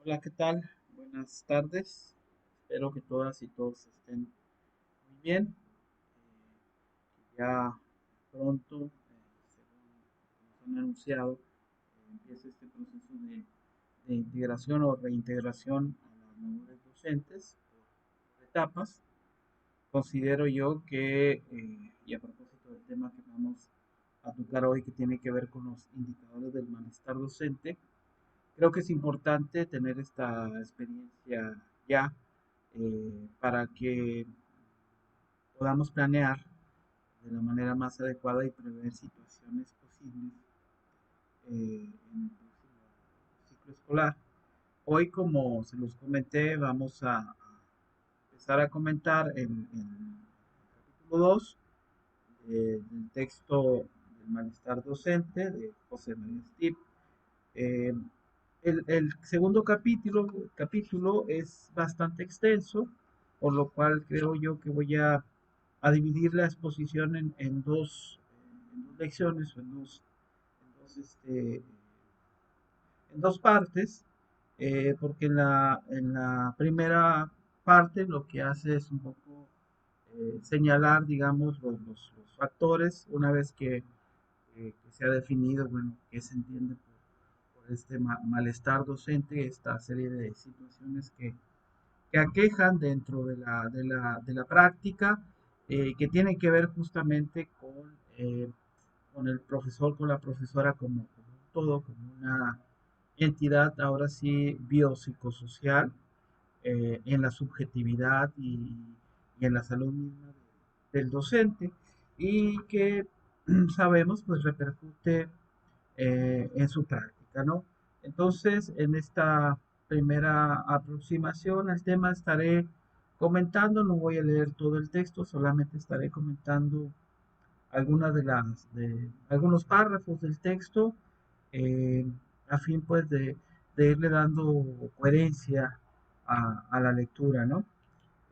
Hola, ¿qué tal? Buenas tardes. Espero que todas y todos estén muy bien. Que ya pronto, según nos han anunciado, empieza este proceso de integración o reintegración a las labores docentes por etapas. Considero yo que, y a propósito del tema que vamos a tocar hoy, que tiene que ver con los indicadores del malestar docente, creo que es importante tener esta experiencia ya para que podamos planear de la manera más adecuada y prever situaciones posibles en el próximo ciclo escolar. Hoy, como se los comenté, vamos a empezar a comentar el capítulo 2 del texto del malestar docente de José María Stip. Eh, el segundo capítulo es bastante extenso, por lo cual creo yo que voy a dividir la exposición en dos lecciones o en dos, este, en dos partes, porque en la primera parte lo que hace es un poco señalar, digamos, los factores, una vez que se ha definido, bueno, qué se entiende por este malestar docente, esta serie de situaciones que aquejan dentro de la práctica, que tienen que ver justamente con el profesor, con la profesora como un todo, como una entidad ahora sí biopsicosocial, en la subjetividad y en la salud misma del docente, y que sabemos pues repercute en su práctica, ¿no? Entonces, en esta primera aproximación al tema estaré comentando, no voy a leer todo el texto, solamente estaré comentando algunas algunos párrafos del texto, eh, a fin pues de irle dando coherencia a la lectura, ¿no?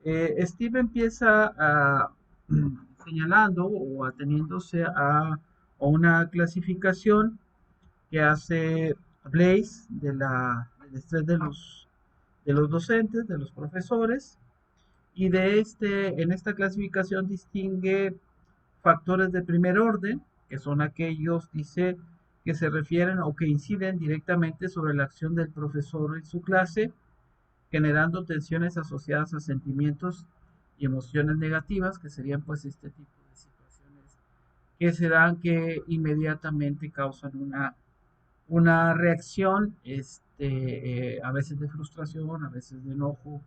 Steve empieza señalando o ateniéndose a una clasificación que hace Blaze del estrés de los docentes, de los profesores, y en esta clasificación distingue factores de primer orden, que son aquellos, dice, que se refieren o que inciden directamente sobre la acción del profesor en su clase, generando tensiones asociadas a sentimientos y emociones negativas, que serían pues este tipo de situaciones que se dan que inmediatamente causan una reacción, a veces de frustración, a veces de enojo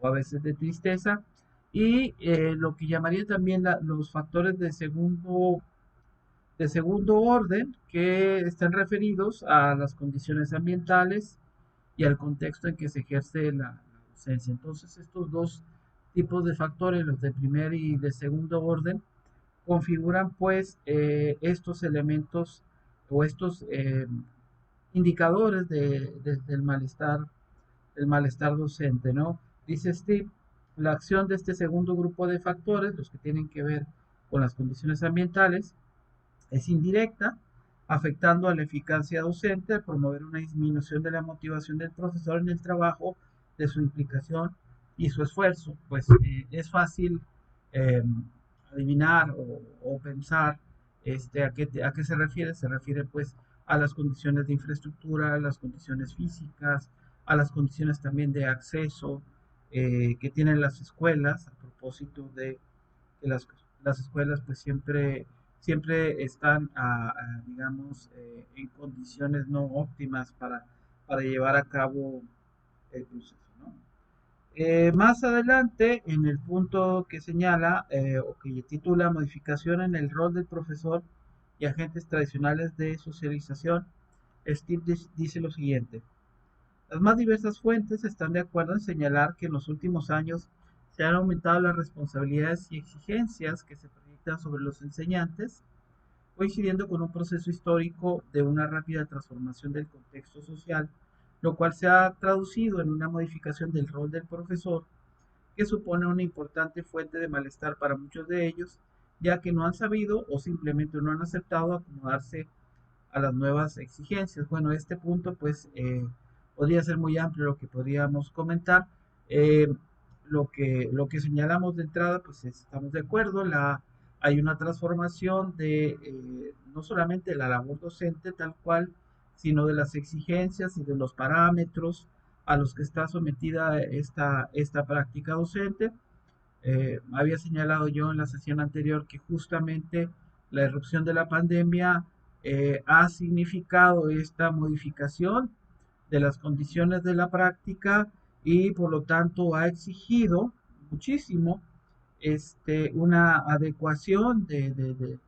o a veces de tristeza. Y lo que llamaría también los factores de segundo orden, que están referidos a las condiciones ambientales y al contexto en que se ejerce la docencia. Entonces, estos dos tipos de factores, los de primer y de segundo orden, configuran pues estos elementos o estos indicadores del malestar docente, ¿no? Dice Steve, la acción de este segundo grupo de factores, los que tienen que ver con las condiciones ambientales, es indirecta, afectando a la eficacia docente al promover una disminución de la motivación del profesor en el trabajo, de su implicación y su esfuerzo. Pues es fácil eh, adivinar o pensar a qué se refiere. Se refiere pues a las condiciones de infraestructura, a las condiciones físicas, a las condiciones también de acceso que tienen las escuelas, a propósito de que las escuelas pues siempre están, digamos, en condiciones no óptimas para llevar a cabo el proceso, ¿no? Más adelante, en el punto que señala o que titula Modificación en el rol del profesor y agentes tradicionales de socialización, Steve dice lo siguiente. Las más diversas fuentes están de acuerdo en señalar que en los últimos años se han aumentado las responsabilidades y exigencias que se proyectan sobre los enseñantes, coincidiendo con un proceso histórico de una rápida transformación del contexto social, lo cual se ha traducido en una modificación del rol del profesor, que supone una importante fuente de malestar para muchos de ellos, ya que no han sabido o simplemente no han aceptado acomodarse a las nuevas exigencias. Bueno, este punto pues podría ser muy amplio lo que podríamos comentar. Eh, lo que señalamos de entrada, pues estamos de acuerdo, hay una transformación de no solamente la labor docente tal cual, sino de las exigencias y de los parámetros a los que está sometida esta práctica docente. Había señalado yo en la sesión anterior que justamente la irrupción de la pandemia ha significado esta modificación de las condiciones de la práctica y por lo tanto ha exigido muchísimo una adecuación de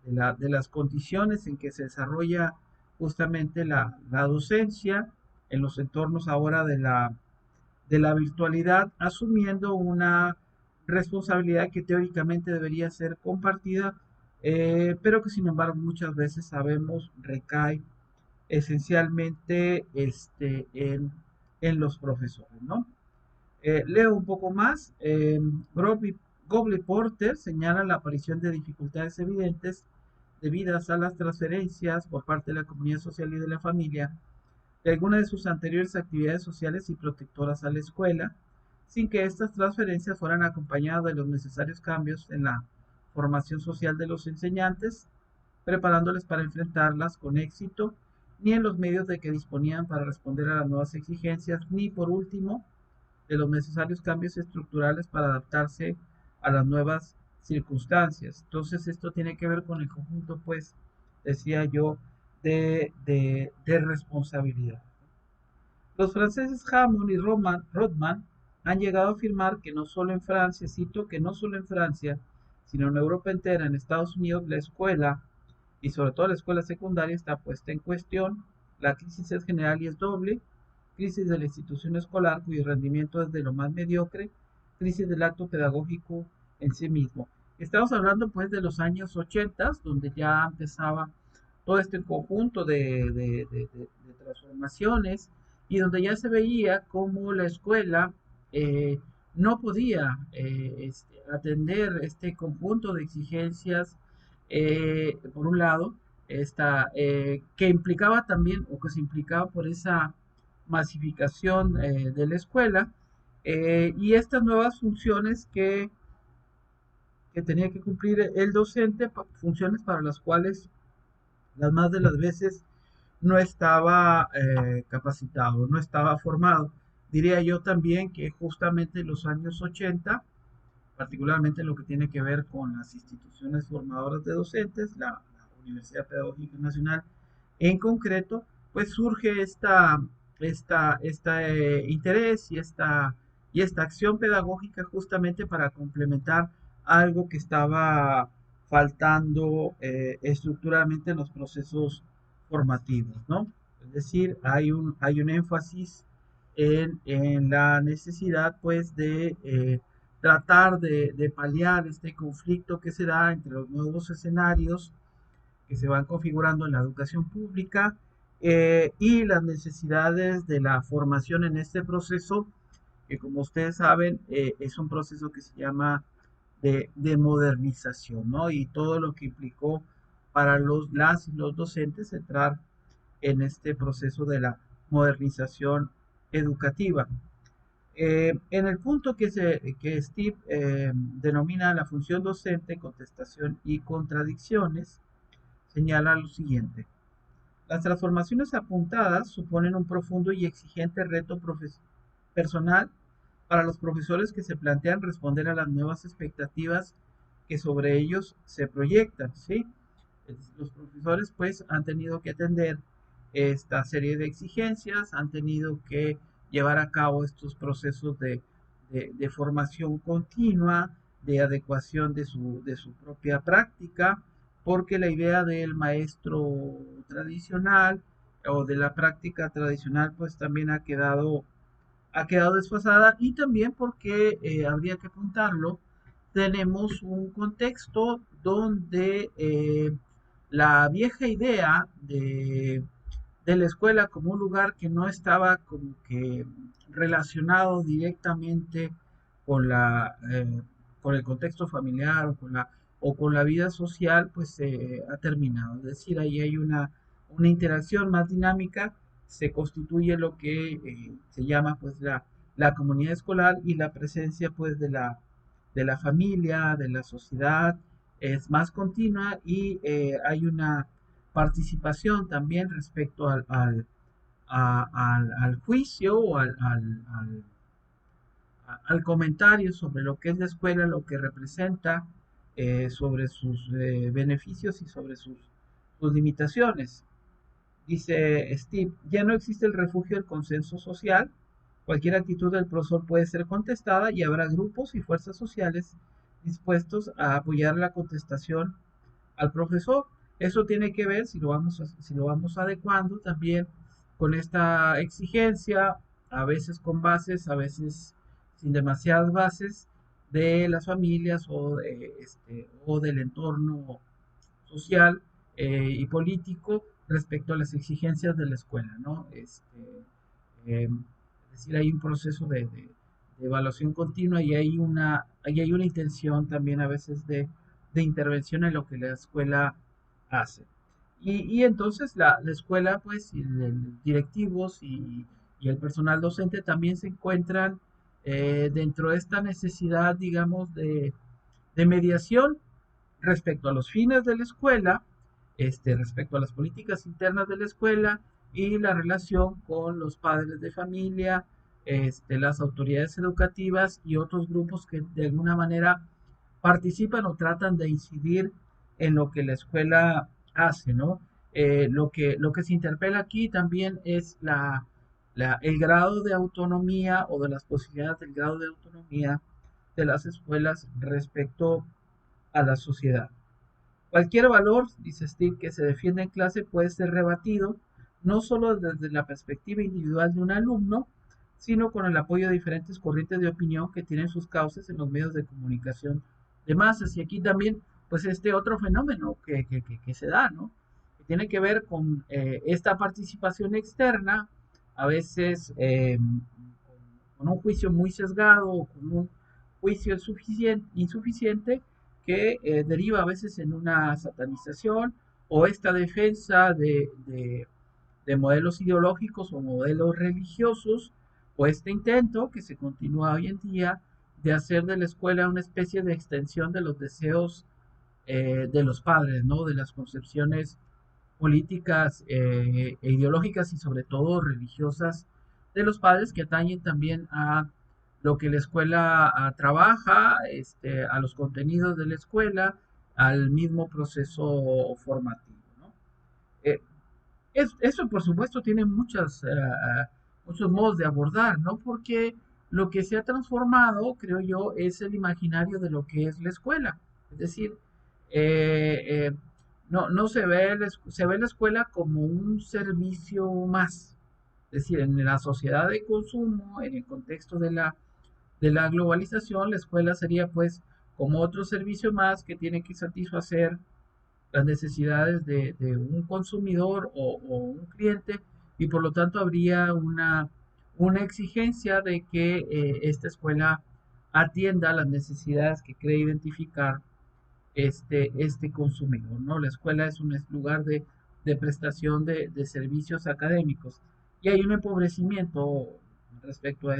las condiciones en que se desarrolla justamente la docencia en los entornos ahora de la virtualidad, asumiendo una responsabilidad que teóricamente debería ser compartida, pero que sin embargo muchas veces sabemos recae esencialmente en los profesores, ¿no? Leo un poco más. Gobley Porter señala la aparición de dificultades evidentes debidas a las transferencias por parte de la comunidad social y de la familia de algunas de sus anteriores actividades sociales y protectoras a la escuela, sin que estas transferencias fueran acompañadas de los necesarios cambios en la formación social de los enseñantes, preparándoles para enfrentarlas con éxito, ni en los medios de que disponían para responder a las nuevas exigencias, ni por último, de los necesarios cambios estructurales para adaptarse a las nuevas circunstancias. Entonces esto tiene que ver con el conjunto, pues, decía yo, de responsabilidad. Los franceses Hammond y Rodman han llegado a afirmar que no solo en Francia, cito, que no solo en Francia, sino en Europa entera, en Estados Unidos, la escuela, y sobre todo la escuela secundaria, está puesta en cuestión. La crisis es general y es doble: crisis de la institución escolar, cuyo rendimiento es de lo más mediocre; crisis del acto pedagógico en sí mismo. Estamos hablando pues de los años 80, donde ya empezaba todo este conjunto de transformaciones y donde ya se veía cómo la escuela no podía atender este conjunto de exigencias, por un lado, que implicaba también, o que se implicaba por esa masificación de la escuela, y estas nuevas funciones que tenía que cumplir el docente, funciones para las cuales las más de las veces no estaba capacitado, no estaba formado. Diría yo también que justamente en los años 80, particularmente en lo que tiene que ver con las instituciones formadoras de docentes, la Universidad Pedagógica Nacional en concreto, pues surge interés y esta acción pedagógica justamente para complementar algo que estaba faltando estructuralmente en los procesos formativos, ¿no? Es decir, hay un énfasis en la necesidad, pues, de tratar de paliar este conflicto que se da entre los nuevos escenarios que se van configurando en la educación pública, y las necesidades de la formación en este proceso, que como ustedes saben es un proceso que se llama de modernización, ¿no? Y todo lo que implicó para las y los docentes entrar en este proceso de la modernización educativa. En el punto que Steve denomina la función docente, contestación y contradicciones, señala lo siguiente: las transformaciones apuntadas suponen un profundo y exigente reto personal para los profesores que se plantean responder a las nuevas expectativas que sobre ellos se proyectan, ¿sí? Los profesores pues han tenido que atender esta serie de exigencias, han tenido que llevar a cabo estos procesos de formación continua, de adecuación de su propia práctica, porque la idea del maestro tradicional o de la práctica tradicional pues también ha quedado desfasada, y también porque habría que apuntarlo, tenemos un contexto donde la vieja idea de la escuela como un lugar que no estaba como que relacionado directamente con con el contexto familiar o con la vida social, pues ha terminado. Es decir, ahí hay una interacción más dinámica se constituye lo que se llama pues la comunidad escolar, y la presencia pues de la familia, de la sociedad, es más continua, y hay una participación también respecto al juicio o al comentario sobre lo que es la escuela, lo que representa, sobre sus beneficios y sobre sus limitaciones. Dice Steve, ya no existe el refugio del consenso social. Cualquier actitud del profesor puede ser contestada y habrá grupos y fuerzas sociales dispuestos a apoyar la contestación al profesor. Eso tiene que ver, si lo vamos adecuando también con esta exigencia, a veces con bases, a veces sin demasiadas bases, de las familias o del entorno social y político respecto a las exigencias de la escuela, ¿no? Es decir, hay un proceso de evaluación continua, y hay una intención también a veces de intervención en lo que la escuela hace. Y entonces la escuela, pues, y los directivos y el personal docente también se encuentran dentro de esta necesidad, digamos, de mediación respecto a los fines de la escuela, respecto a las políticas internas de la escuela y la relación con los padres de familia, las autoridades educativas y otros grupos que de alguna manera participan o tratan de incidir en lo que la escuela hace, ¿no? Lo que se interpela aquí también es el grado de autonomía, o de las posibilidades del grado de autonomía de las escuelas respecto a la sociedad. Cualquier valor, dice Steve, que se defiende en clase puede ser rebatido, no solo desde la perspectiva individual de un alumno, sino con el apoyo de diferentes corrientes de opinión que tienen sus causas en los medios de comunicación de masas. Y aquí también, pues, este otro fenómeno que se da, ¿no? Que tiene que ver con esta participación externa, a veces con un juicio muy sesgado, o con un juicio insuficiente, que deriva a veces en una satanización, o esta defensa de modelos ideológicos o modelos religiosos, o este intento que se continúa hoy en día de hacer de la escuela una especie de extensión de los deseos de los padres, ¿no? De las concepciones políticas e ideológicas, y sobre todo religiosas, de los padres, que atañen también a lo que la escuela trabaja, a los contenidos de la escuela, al mismo proceso formativo, ¿no? Eh, Eso, por supuesto, tiene muchos modos de abordar, ¿no? Porque lo que se ha transformado, creo yo, es el imaginario de lo que es la escuela. Es decir, eh, eh, no se ve, se ve la escuela como un servicio más. Es decir, en la sociedad de consumo, en el contexto de la globalización, la escuela sería pues como otro servicio más que tiene que satisfacer las necesidades de un consumidor o un cliente, y por lo tanto habría una exigencia de que esta escuela atienda las necesidades que cree identificar este consumidor, ¿no? La escuela es un lugar de prestación de servicios académicos, y hay un empobrecimiento respecto a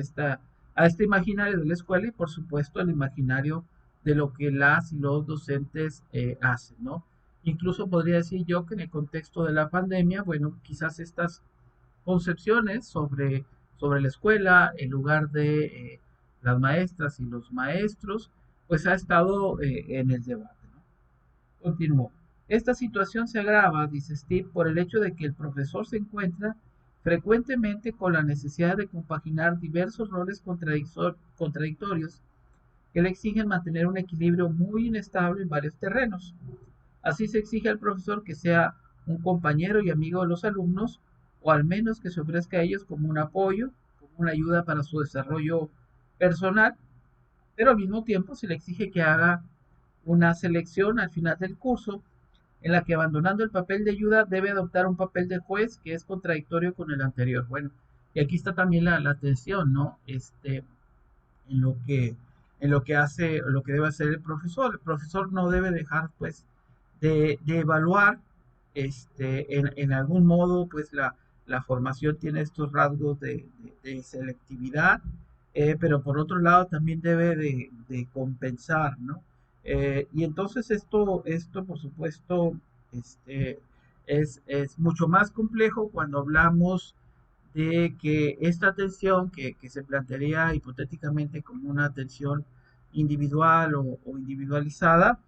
este imaginario de la escuela, y por supuesto el imaginario de lo que las y los docentes hacen, ¿no? Incluso podría decir yo que en el contexto de la pandemia, bueno, quizás estas concepciones sobre la escuela, en lugar de las maestras y los maestros, pues ha estado en el debate, ¿no? Continuó. Esta situación se agrava, dice Steve, por el hecho de que el profesor se encuentra frecuentemente con la necesidad de compaginar diversos roles contradictorios que le exigen mantener un equilibrio muy inestable en varios terrenos. Así se exige al profesor que sea un compañero y amigo de los alumnos, o al menos que se ofrezca a ellos como un apoyo, como una ayuda para su desarrollo personal, pero al mismo tiempo se le exige que haga una selección al final del curso, en la que, abandonando el papel de ayuda, debe adoptar un papel de juez que es contradictorio con el anterior. Bueno, y aquí está también la tensión, ¿no? En lo que, en lo que hace, lo que debe hacer el profesor. El profesor no debe dejar, pues, de evaluar, en algún modo, pues, la formación tiene estos rasgos de selectividad, pero por otro lado también debe de compensar, ¿no? Y entonces esto por supuesto, este, es mucho más complejo cuando hablamos de que esta atención que se plantearía hipotéticamente como una atención individual o individualizada,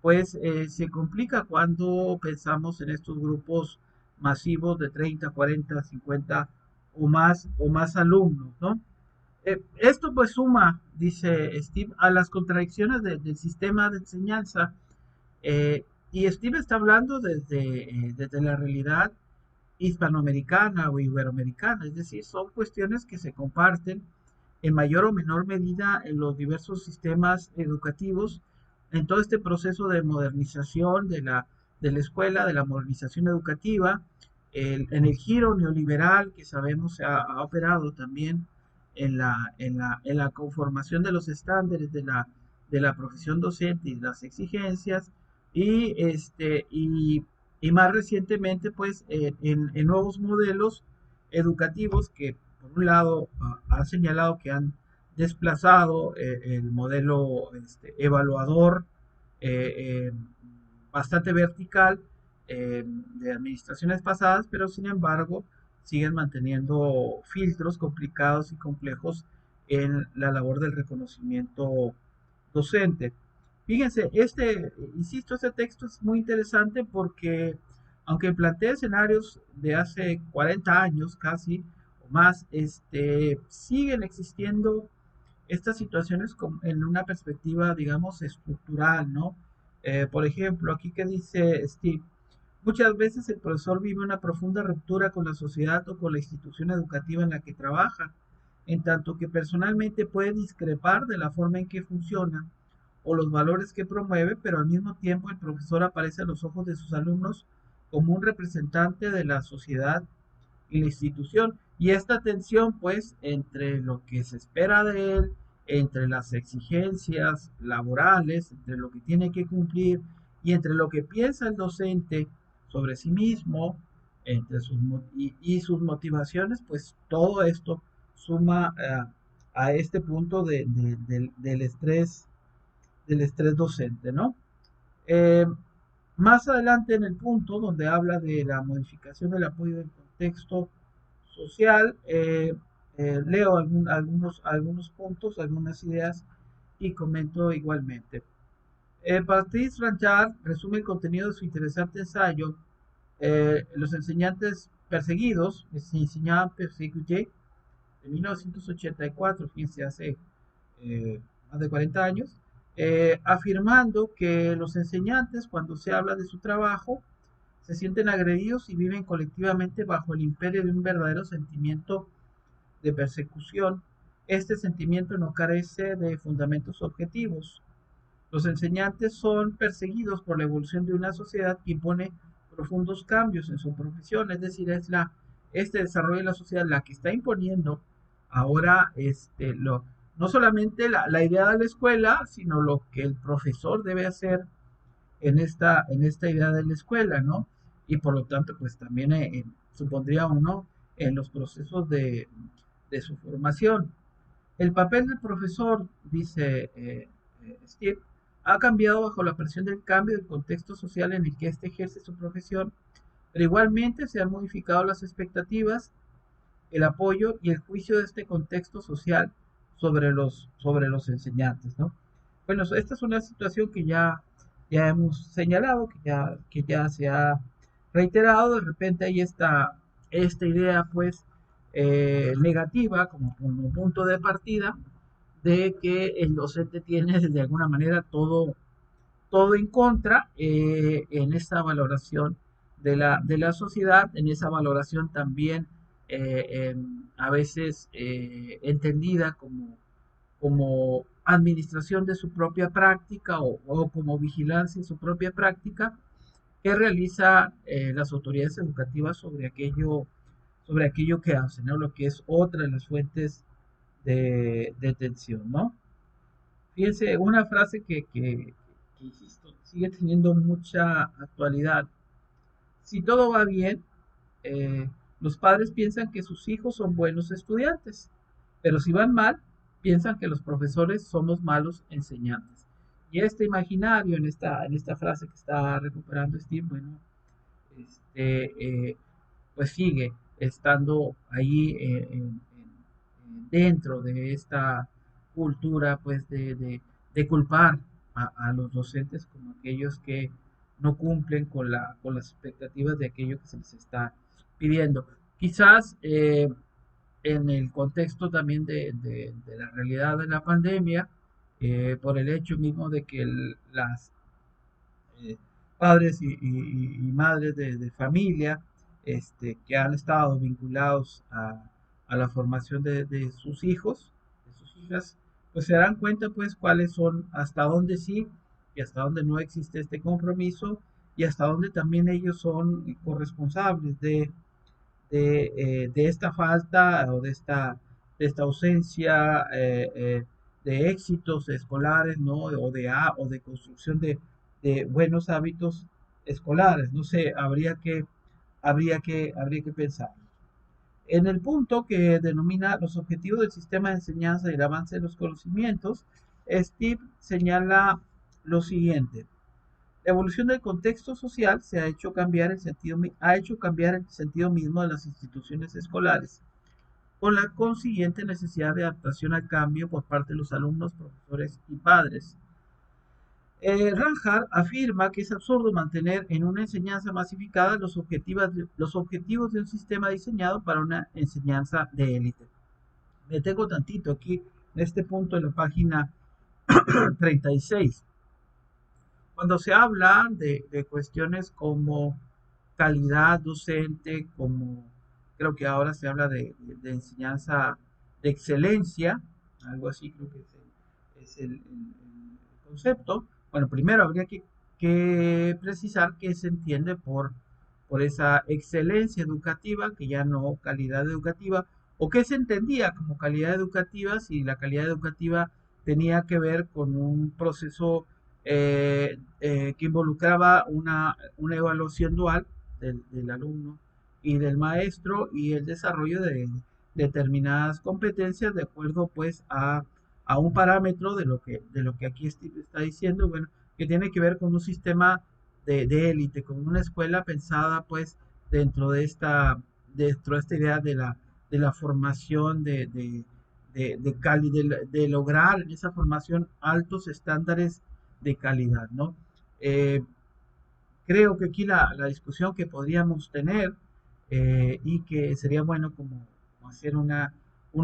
pues se complica cuando pensamos en estos grupos masivos de 30, 40, 50 o más alumnos, ¿no? Esto pues suma, dice Steve, a las contradicciones del sistema de enseñanza, eh, y Steve está hablando desde la realidad hispanoamericana o iberoamericana, es decir, son cuestiones que se comparten en mayor o menor medida en los diversos sistemas educativos, en todo este proceso de modernización de la escuela, de la modernización educativa, en el giro neoliberal que sabemos ha operado también en la conformación de los estándares de la profesión docente y las exigencias, y, y más recientemente, pues, en nuevos modelos educativos que, por un lado, han señalado que han desplazado el modelo evaluador, eh, eh, bastante vertical, de administraciones pasadas, pero sin embargo siguen manteniendo filtros complicados y complejos en la labor del reconocimiento docente. Fíjense, insisto, este texto es muy interesante porque, aunque plantea escenarios de hace 40 años casi o más, siguen existiendo estas situaciones en una perspectiva, digamos, estructural, ¿no? Por ejemplo, aquí que dice Steve, muchas veces el profesor vive una profunda ruptura con la sociedad o con la institución educativa en la que trabaja, en tanto que personalmente puede discrepar de la forma en que funciona o los valores que promueve, pero al mismo tiempo el profesor aparece a los ojos de sus alumnos como un representante de la sociedad y la institución. Y esta tensión, pues, entre lo que se espera de él, entre las exigencias laborales, entre lo que tiene que cumplir y entre lo que piensa el docente sobre sí mismo, entre y sus motivaciones, pues todo esto suma a este punto del estrés docente, ¿no? Eh, Más adelante en el punto donde habla de la modificación del apoyo del contexto social, leo algunos puntos, algunas ideas y comento igualmente. Patrice Ranchard resume el contenido de su interesante ensayo, Los enseñantes perseguidos, enseñaban perseguidos, de 1984, fíjense, hace más de 40 años, afirmando que los enseñantes, cuando se habla de su trabajo, se sienten agredidos y viven colectivamente bajo el imperio de un verdadero sentimiento de persecución. Este sentimiento no carece de fundamentos objetivos. Los enseñantes son perseguidos por la evolución de una sociedad que impone profundos cambios en su profesión, es decir, este desarrollo de la sociedad la que está imponiendo ahora no solamente la idea de la escuela, sino lo que el profesor debe hacer en esta idea de la escuela, ¿no? Y por lo tanto, pues también supondría uno en los procesos de su formación. El papel del profesor, dice Steve, ha cambiado bajo la presión del cambio del contexto social en el que éste ejerce su profesión, pero igualmente se han modificado las expectativas, el apoyo y el juicio de este contexto social sobre los enseñantes, ¿no? Bueno, esta es una situación que ya hemos señalado, que ya se ha reiterado. De repente hay esta idea, pues, negativa como punto de partida de que el docente tiene de alguna manera todo en contra, en esta valoración de la sociedad, en esa valoración también a veces entendida como administración de su propia práctica o como vigilancia de su propia práctica que realiza las autoridades educativas sobre aquello que hacen, ¿no? Lo que es otra de las fuentes de tensión, ¿no? Fíjense, una frase que, insisto, sigue teniendo mucha actualidad. Si todo va bien, Los padres piensan que sus hijos son buenos estudiantes, pero si van mal, piensan que los profesores somos malos enseñantes. Y este imaginario en esta frase que está recuperando Steve, bueno, pues sigue estando ahí dentro de esta cultura, pues de culpar a los docentes como aquellos que no cumplen con las expectativas de aquello que se les está pidiendo. Quizás en el contexto también de la realidad de la pandemia, por el hecho mismo de que las eh, padres y madres de familia que han estado vinculados a la formación de sus hijos, de sus hijas, pues se darán cuenta pues cuáles son, hasta dónde sí y hasta dónde no existe este compromiso y hasta dónde también ellos son corresponsables de esta falta o de esta ausencia de éxitos escolares, ¿no? O de construcción de buenos hábitos escolares. No sé, habría que pensar. En el punto que denomina los objetivos del sistema de enseñanza y el avance de los conocimientos, Steve señala lo siguiente. La evolución del contexto social se ha hecho cambiar el sentido mismo de las instituciones escolares, con la consiguiente necesidad de adaptación al cambio por parte de los alumnos, profesores y padres. Ranjar afirma que es absurdo mantener en una enseñanza masificada los objetivos de un sistema diseñado para una enseñanza de élite. Me tengo tantito aquí en este punto en la página 36. Cuando se habla de cuestiones como calidad docente, como creo que ahora se habla de enseñanza de excelencia, algo así creo que es el concepto. Bueno, primero habría que precisar qué se entiende por esa excelencia educativa, que ya no calidad educativa, o qué se entendía como calidad educativa, si la calidad educativa tenía que ver con un proceso que involucraba una evaluación dual del alumno y del maestro y el desarrollo de determinadas competencias de acuerdo pues a un parámetro de lo que aquí Steve está diciendo, bueno, que tiene que ver con un sistema de élite, con una escuela pensada pues dentro dentro de esta idea de la formación de lograr en esa formación altos estándares de calidad, ¿no? Eh, Creo que aquí la discusión que podríamos tener y que sería bueno como hacer una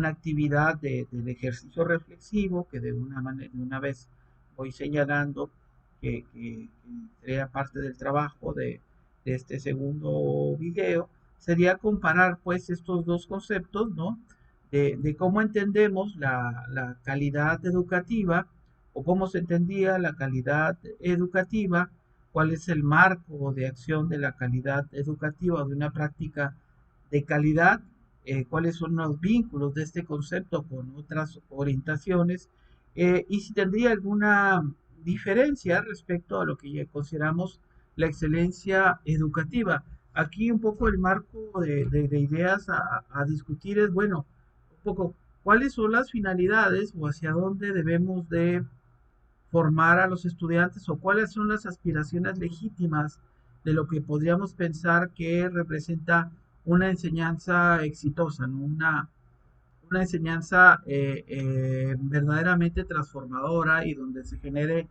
actividad del ejercicio reflexivo, que de una vez voy señalando que sería parte del trabajo de este segundo video, sería comparar pues estos dos conceptos, ¿no? De cómo entendemos la calidad educativa o cómo se entendía la calidad educativa, cuál es el marco de acción de la calidad educativa, de una práctica de calidad, cuáles son los vínculos de este concepto con otras orientaciones y si tendría alguna diferencia respecto a lo que ya consideramos la excelencia educativa. Aquí un poco el marco de ideas a discutir es, bueno, un poco cuáles son las finalidades o hacia dónde debemos de formar a los estudiantes o cuáles son las aspiraciones legítimas de lo que podríamos pensar que representa una enseñanza exitosa, ¿no? Una enseñanza verdaderamente transformadora y donde se genere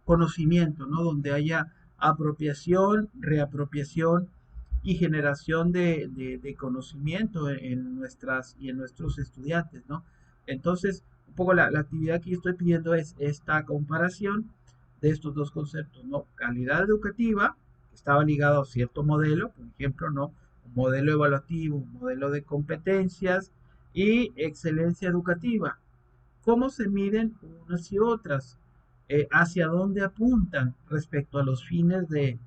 conocimiento, ¿no? Donde haya apropiación, reapropiación y generación de conocimiento en nuestras y en nuestros estudiantes, ¿no? Entonces, un poco la actividad que yo estoy pidiendo es esta comparación de estos dos conceptos, ¿no? Calidad educativa, que estaba ligado a cierto modelo, por ejemplo, ¿no? Un modelo evaluativo, un modelo de competencias y excelencia educativa. ¿Cómo se miden unas y otras? ¿Hacia dónde apuntan respecto a los fines de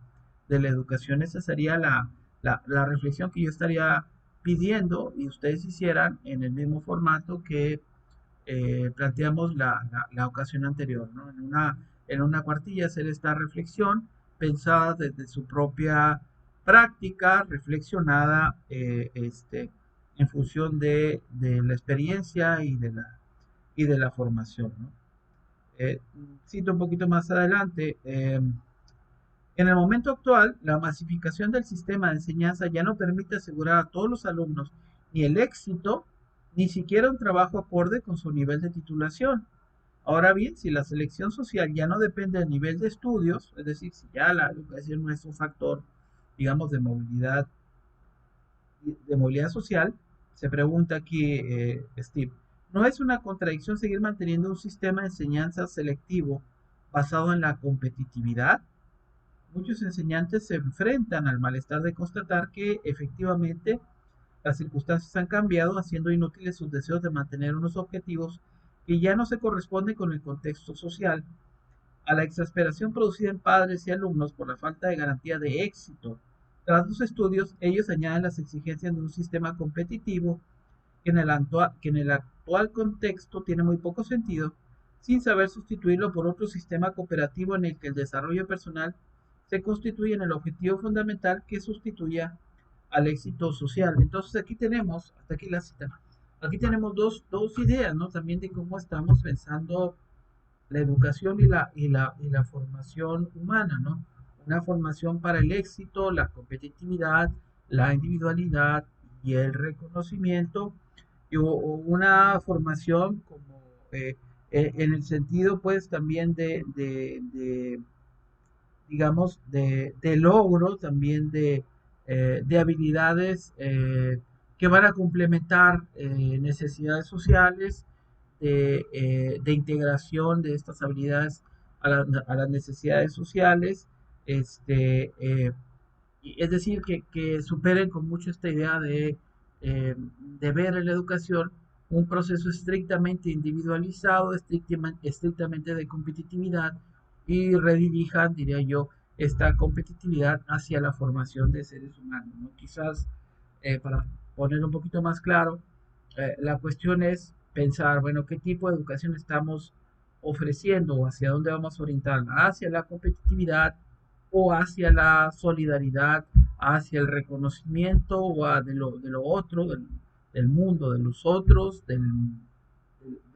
la educación? Esa sería la reflexión que yo estaría pidiendo y ustedes hicieran en el mismo formato que planteamos la ocasión anterior, ¿no? En una cuartilla hacer esta reflexión pensada desde su propia práctica, reflexionada, en función de la experiencia y de la formación, ¿no? Eh, Cito un poquito más adelante. En el momento actual, la masificación del sistema de enseñanza ya no permite asegurar a todos los alumnos ni el éxito, ni siquiera un trabajo acorde con su nivel de titulación. Ahora bien, si la selección social ya no depende del nivel de estudios, es decir, si ya la educación no es un factor, digamos, de movilidad social, se pregunta aquí Steve, ¿no es una contradicción seguir manteniendo un sistema de enseñanza selectivo basado en la competitividad? Muchos enseñantes se enfrentan al malestar de constatar que efectivamente las circunstancias han cambiado, haciendo inútiles sus deseos de mantener unos objetivos que ya no se corresponden con el contexto social. A la exasperación producida en padres y alumnos por la falta de garantía de éxito tras los estudios, ellos añaden las exigencias de un sistema competitivo que en el actual contexto tiene muy poco sentido, sin saber sustituirlo por otro sistema cooperativo en el que el desarrollo personal se constituye en el objetivo fundamental que sustituya al éxito social. Entonces aquí tenemos, hasta aquí la cita, aquí tenemos dos ideas, ¿no? También de cómo estamos pensando la educación y la formación humana, ¿no? Una formación para el éxito, la competitividad, la individualidad y el reconocimiento, y una formación como en el sentido pues también digamos, de logro, también de habilidades que van a complementar necesidades sociales, de integración de estas habilidades a las necesidades sociales, este, eh, es decir, que superen con mucho esta idea de ver en la educación un proceso estrictamente individualizado, estrictamente de competitividad y redirijan, diría yo, esta competitividad hacia la formación de seres humanos, ¿no? Quizás para poner un poquito más claro, la cuestión es pensar, bueno, qué tipo de educación estamos ofreciendo o hacia dónde vamos a orientarla, hacia la competitividad o hacia la solidaridad, hacia el reconocimiento o de lo otro, del mundo, de los otros, de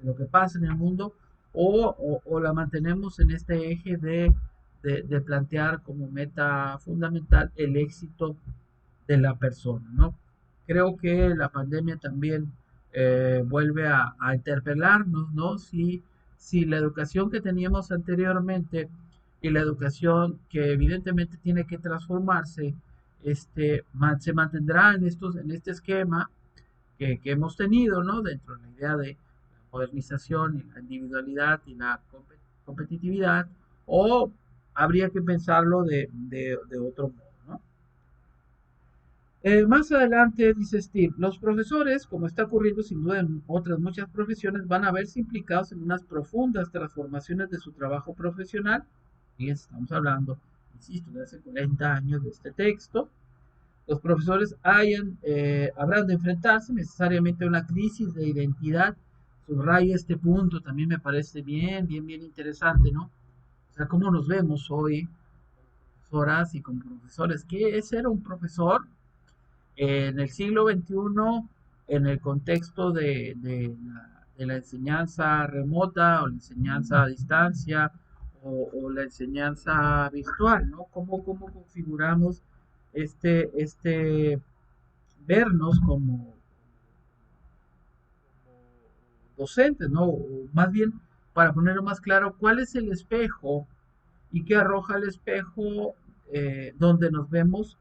lo que pasa en el mundo, o la mantenemos en este eje de plantear como meta fundamental el éxito de la persona, ¿no? Creo que la pandemia también vuelve a interpelarnos, ¿no? Si la educación que teníamos anteriormente y la educación que evidentemente tiene que transformarse, se mantendrá en este esquema que hemos tenido, ¿no? Dentro de la idea de la modernización y la individualidad y la competitividad, o habría que pensarlo de otro modo, ¿no? Más adelante dice Steve, los profesores, como está ocurriendo sin duda en otras muchas profesiones, van a verse implicados en unas profundas transformaciones de su trabajo profesional. Y estamos hablando, insisto, de hace 40 años de este texto. Los profesores habrán de enfrentarse necesariamente a una crisis de identidad. Subrayo este punto, también me parece bien interesante, ¿no? O sea, cómo nos vemos hoy, profesoras y con profesores. ¿Qué es ser un profesor? En el siglo XXI, en el contexto de la enseñanza remota o la enseñanza a distancia o la enseñanza virtual, ¿no? ¿Cómo configuramos este vernos como docentes, ¿no? O más bien, para ponerlo más claro, ¿cuál es el espejo y qué arroja el espejo donde nos vemos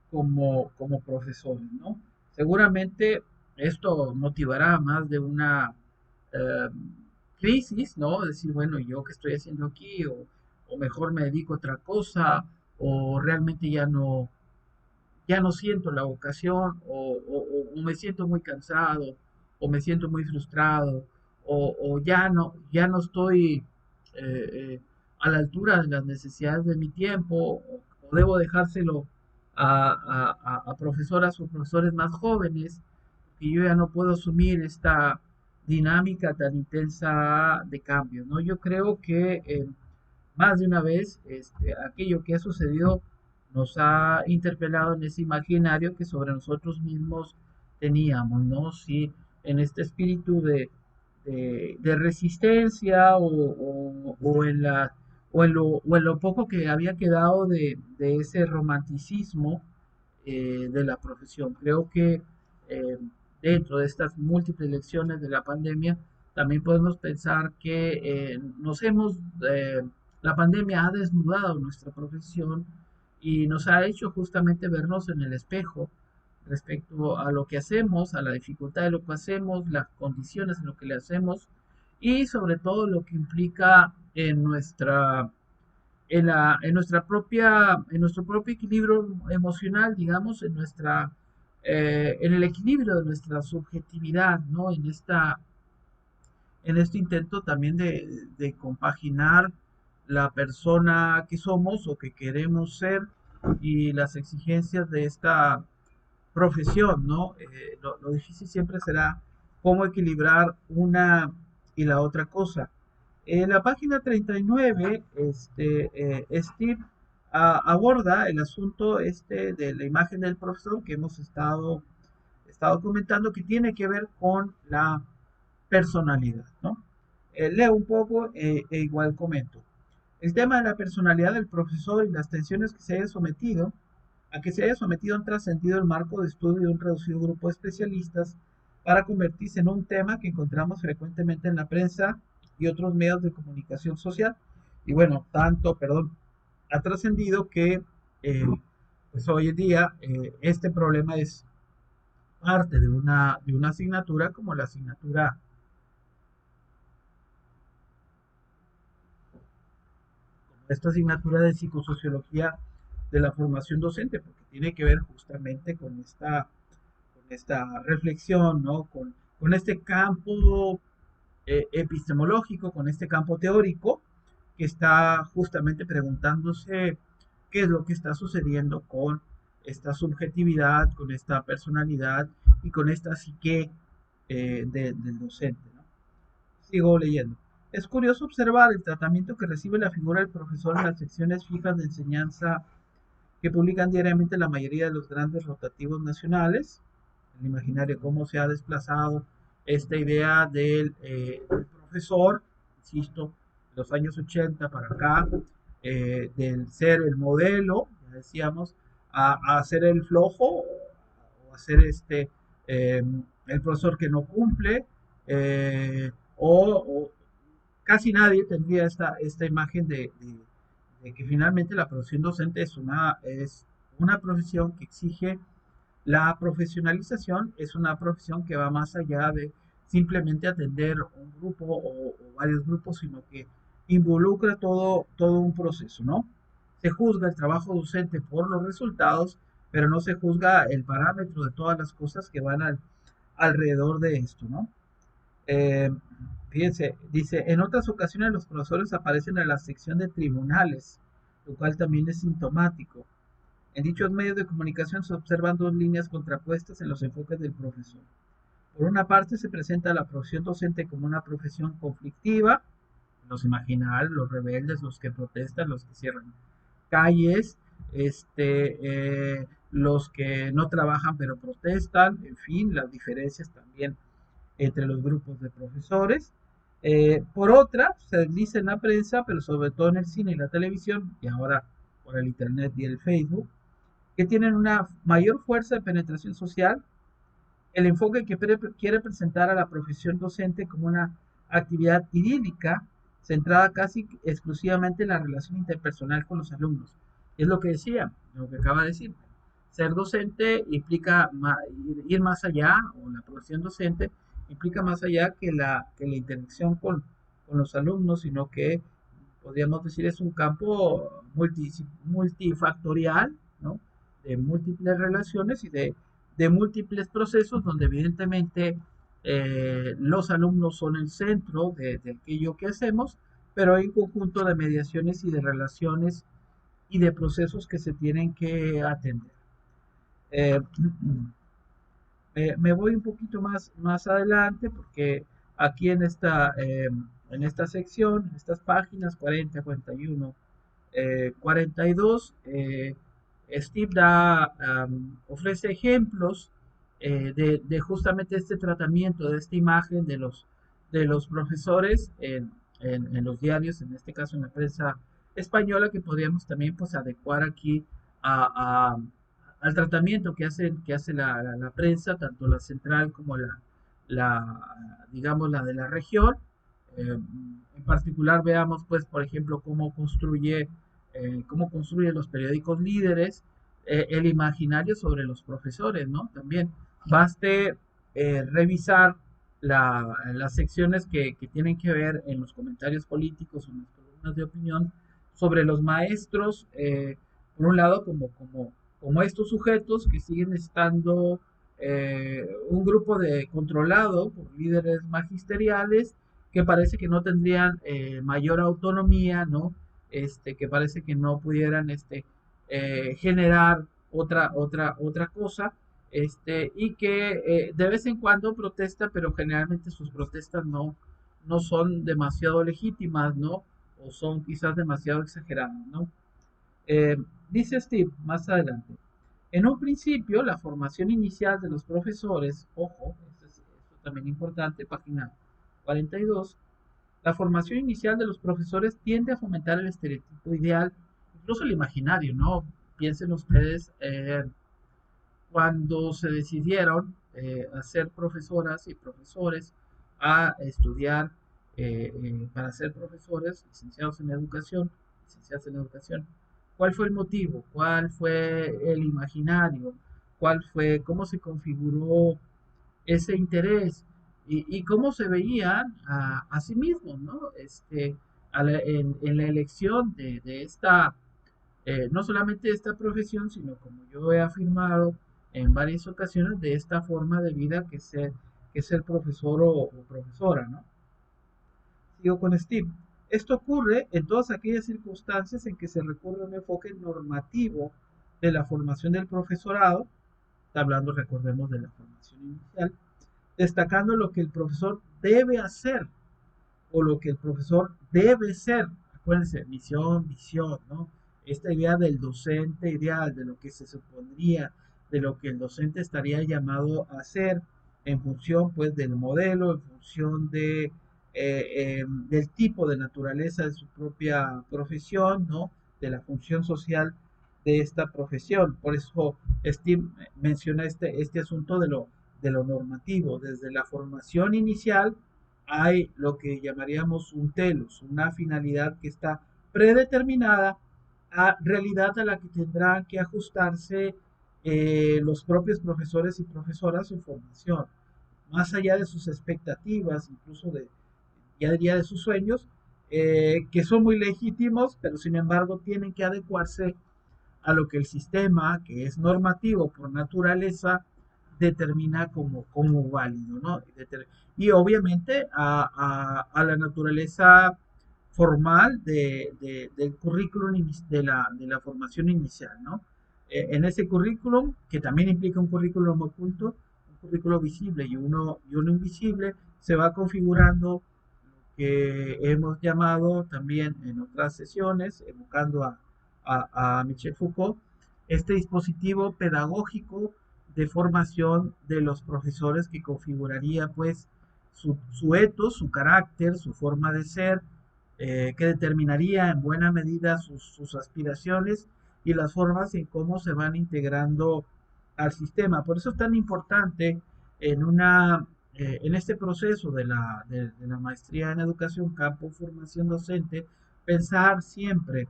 como profesores, ¿no? Seguramente esto motivará a más de una eh, crisis, ¿no? Decir, bueno, ¿yo qué estoy haciendo aquí? O mejor me dedico a otra cosa, o realmente ya no siento la vocación, o me siento muy cansado, o me siento muy frustrado, o ya no estoy a la altura de las necesidades de mi tiempo, o debo dejárselo a profesoras o profesores más jóvenes, y yo ya no puedo asumir esta dinámica tan intensa de cambio, ¿no? Yo creo que más de una vez aquello que ha sucedido nos ha interpelado en ese imaginario que sobre nosotros mismos teníamos, ¿no? Sí, en este espíritu de resistencia o en la, o en lo poco que había quedado de ese romanticismo de la profesión. Creo que eh, dentro de estas múltiples lecciones de la pandemia, también podemos pensar que la pandemia ha desnudado nuestra profesión y nos ha hecho justamente vernos en el espejo respecto a lo que hacemos, a la dificultad de lo que hacemos, las condiciones en lo que le hacemos y sobre todo lo que implica en nuestro propio equilibrio emocional, digamos, en el equilibrio de nuestra subjetividad, ¿no? En este intento también de compaginar la persona que somos o que queremos ser y las exigencias de esta profesión, ¿no? Lo difícil siempre será cómo equilibrar una y la otra cosa. En la página 39, Steve aborda el asunto de la imagen del profesor que hemos estado comentando, que tiene que ver con la personalidad, ¿no? Leo un poco e igual comento. El tema de la personalidad del profesor y las tensiones que se haya sometido, a que se haya sometido han trascendido el marco de estudio de un reducido grupo de especialistas para convertirse en un tema que encontramos frecuentemente en la prensa y otros medios de comunicación social. Y bueno, ha trascendido que pues hoy en día este problema es parte de una asignatura como la asignatura, esta asignatura de psicosociología de la formación docente, porque tiene que ver justamente con esta reflexión, ¿no? Con este campo epistemológico, con este campo teórico, que está justamente preguntándose qué es lo que está sucediendo con esta subjetividad, con esta personalidad y con esta psique del docente, ¿no? Sigo leyendo. Es curioso observar el tratamiento que recibe la figura del profesor en las secciones fijas de enseñanza que publican diariamente la mayoría de los grandes rotativos nacionales. El imaginario, cómo se ha desplazado esta idea del profesor, insisto, de los años 80 para acá, del ser el modelo, ya decíamos, a ser el flojo o a ser eh, el profesor que no cumple, o casi nadie tendría esta imagen de que finalmente la profesión docente es una profesión que exige la profesionalización, es una profesión que va más allá de simplemente atender un grupo o varios grupos, sino que involucra todo un proceso, ¿no? Se juzga el trabajo docente por los resultados, pero no se juzga el parámetro de todas las cosas que van alrededor de esto, ¿no? Eh, Fíjense, dice, en otras ocasiones los profesores aparecen en la sección de tribunales, lo cual también es sintomático. En dichos medios de comunicación se observan dos líneas contrapuestas en los enfoques del profesor. Por una parte se presenta la profesión docente como una profesión conflictiva, los imaginarios, los rebeldes, los que protestan, los que cierran calles, los que no trabajan pero protestan, en fin, las diferencias también entre los grupos de profesores. Por otra, se dice en la prensa, pero sobre todo en el cine y la televisión, y ahora por el Internet y el Facebook, que tienen una mayor fuerza de penetración social, el enfoque que quiere presentar a la profesión docente como una actividad idílica, centrada casi exclusivamente en la relación interpersonal con los alumnos. Es lo que decía, lo que acaba de decir. Ser docente implica ir más allá, o la profesión docente implica más allá que la interacción con los alumnos, sino que podríamos decir es un campo multifactorial, ¿no? De múltiples relaciones y de múltiples procesos donde evidentemente los alumnos son el centro de aquello que hacemos, pero hay un conjunto de mediaciones y de relaciones y de procesos que se tienen que atender. Eh, Me voy un poquito más adelante porque aquí en esta sección, en estas páginas 40, 41, 42, Steve ofrece ejemplos de justamente este tratamiento, de esta imagen de los profesores en los diarios, en este caso en la prensa española, que podríamos también pues adecuar aquí a, a- al tratamiento que hace la prensa, tanto la central como digamos, la de la región. En particular veamos, pues, por ejemplo, cómo construye los periódicos líderes el imaginario sobre los profesores, ¿no? También baste revisar las secciones que tienen que ver en los comentarios políticos o en las columnas de opinión sobre los maestros, por un lado, como estos sujetos que siguen estando un grupo controlado por líderes magisteriales que parece que no tendrían mayor autonomía, ¿no? Que parece que no pudieran generar otra cosa, y que de vez en cuando protesta, pero generalmente sus protestas no son demasiado legítimas, ¿no? O son quizás demasiado exageradas, ¿no? Eh, Dice Steve más adelante, en un principio la formación inicial de los profesores, ojo, esto también importante, página 42, la formación inicial de los profesores tiende a fomentar el estereotipo ideal, incluso el imaginario, ¿no? Piensen ustedes, cuando se decidieron a ser profesoras y profesores a estudiar para ser profesores, licenciados en educación, ¿cuál fue el motivo? ¿Cuál fue el imaginario? ¿Cómo se configuró ese interés? Y cómo se veían a sí mismos, ¿no? En la elección de esta no solamente de esta profesión, sino como yo he afirmado en varias ocasiones, de esta forma de vida que es ser profesor o profesora, ¿no? Sigo con Steve. Esto ocurre en todas aquellas circunstancias en que se recurre a un enfoque normativo de la formación del profesorado, está hablando, recordemos, de la formación inicial, destacando lo que el profesor debe hacer o lo que el profesor debe ser. Acuérdense, misión, visión, ¿no? Esta idea del docente ideal, de lo que se supondría, de lo que el docente estaría llamado a hacer en función pues del modelo, en función del tipo de naturaleza de su propia profesión, ¿no? De la función social de esta profesión. Por eso Steve menciona este asunto de lo normativo, desde la formación inicial hay lo que llamaríamos un telos, una finalidad que está predeterminada a realidad a la que tendrán que ajustarse los propios profesores y profesoras en formación, más allá de sus expectativas, incluso ya diría de sus sueños, que son muy legítimos, pero sin embargo tienen que adecuarse a lo que el sistema, que es normativo por naturaleza, determina como válido, ¿no? Y obviamente a la naturaleza formal del currículum de la formación inicial, ¿no? En ese currículum, que también implica un currículum oculto, un currículum visible y uno invisible, se va configurando lo que hemos llamado también en otras sesiones, evocando a Michel Foucault, este dispositivo pedagógico de formación de los profesores que configuraría pues su etos, su carácter, su forma de ser, que determinaría en buena medida sus aspiraciones y las formas en cómo se van integrando al sistema. Por eso es tan importante en este proceso de la maestría en educación, campo, formación docente, pensar siempre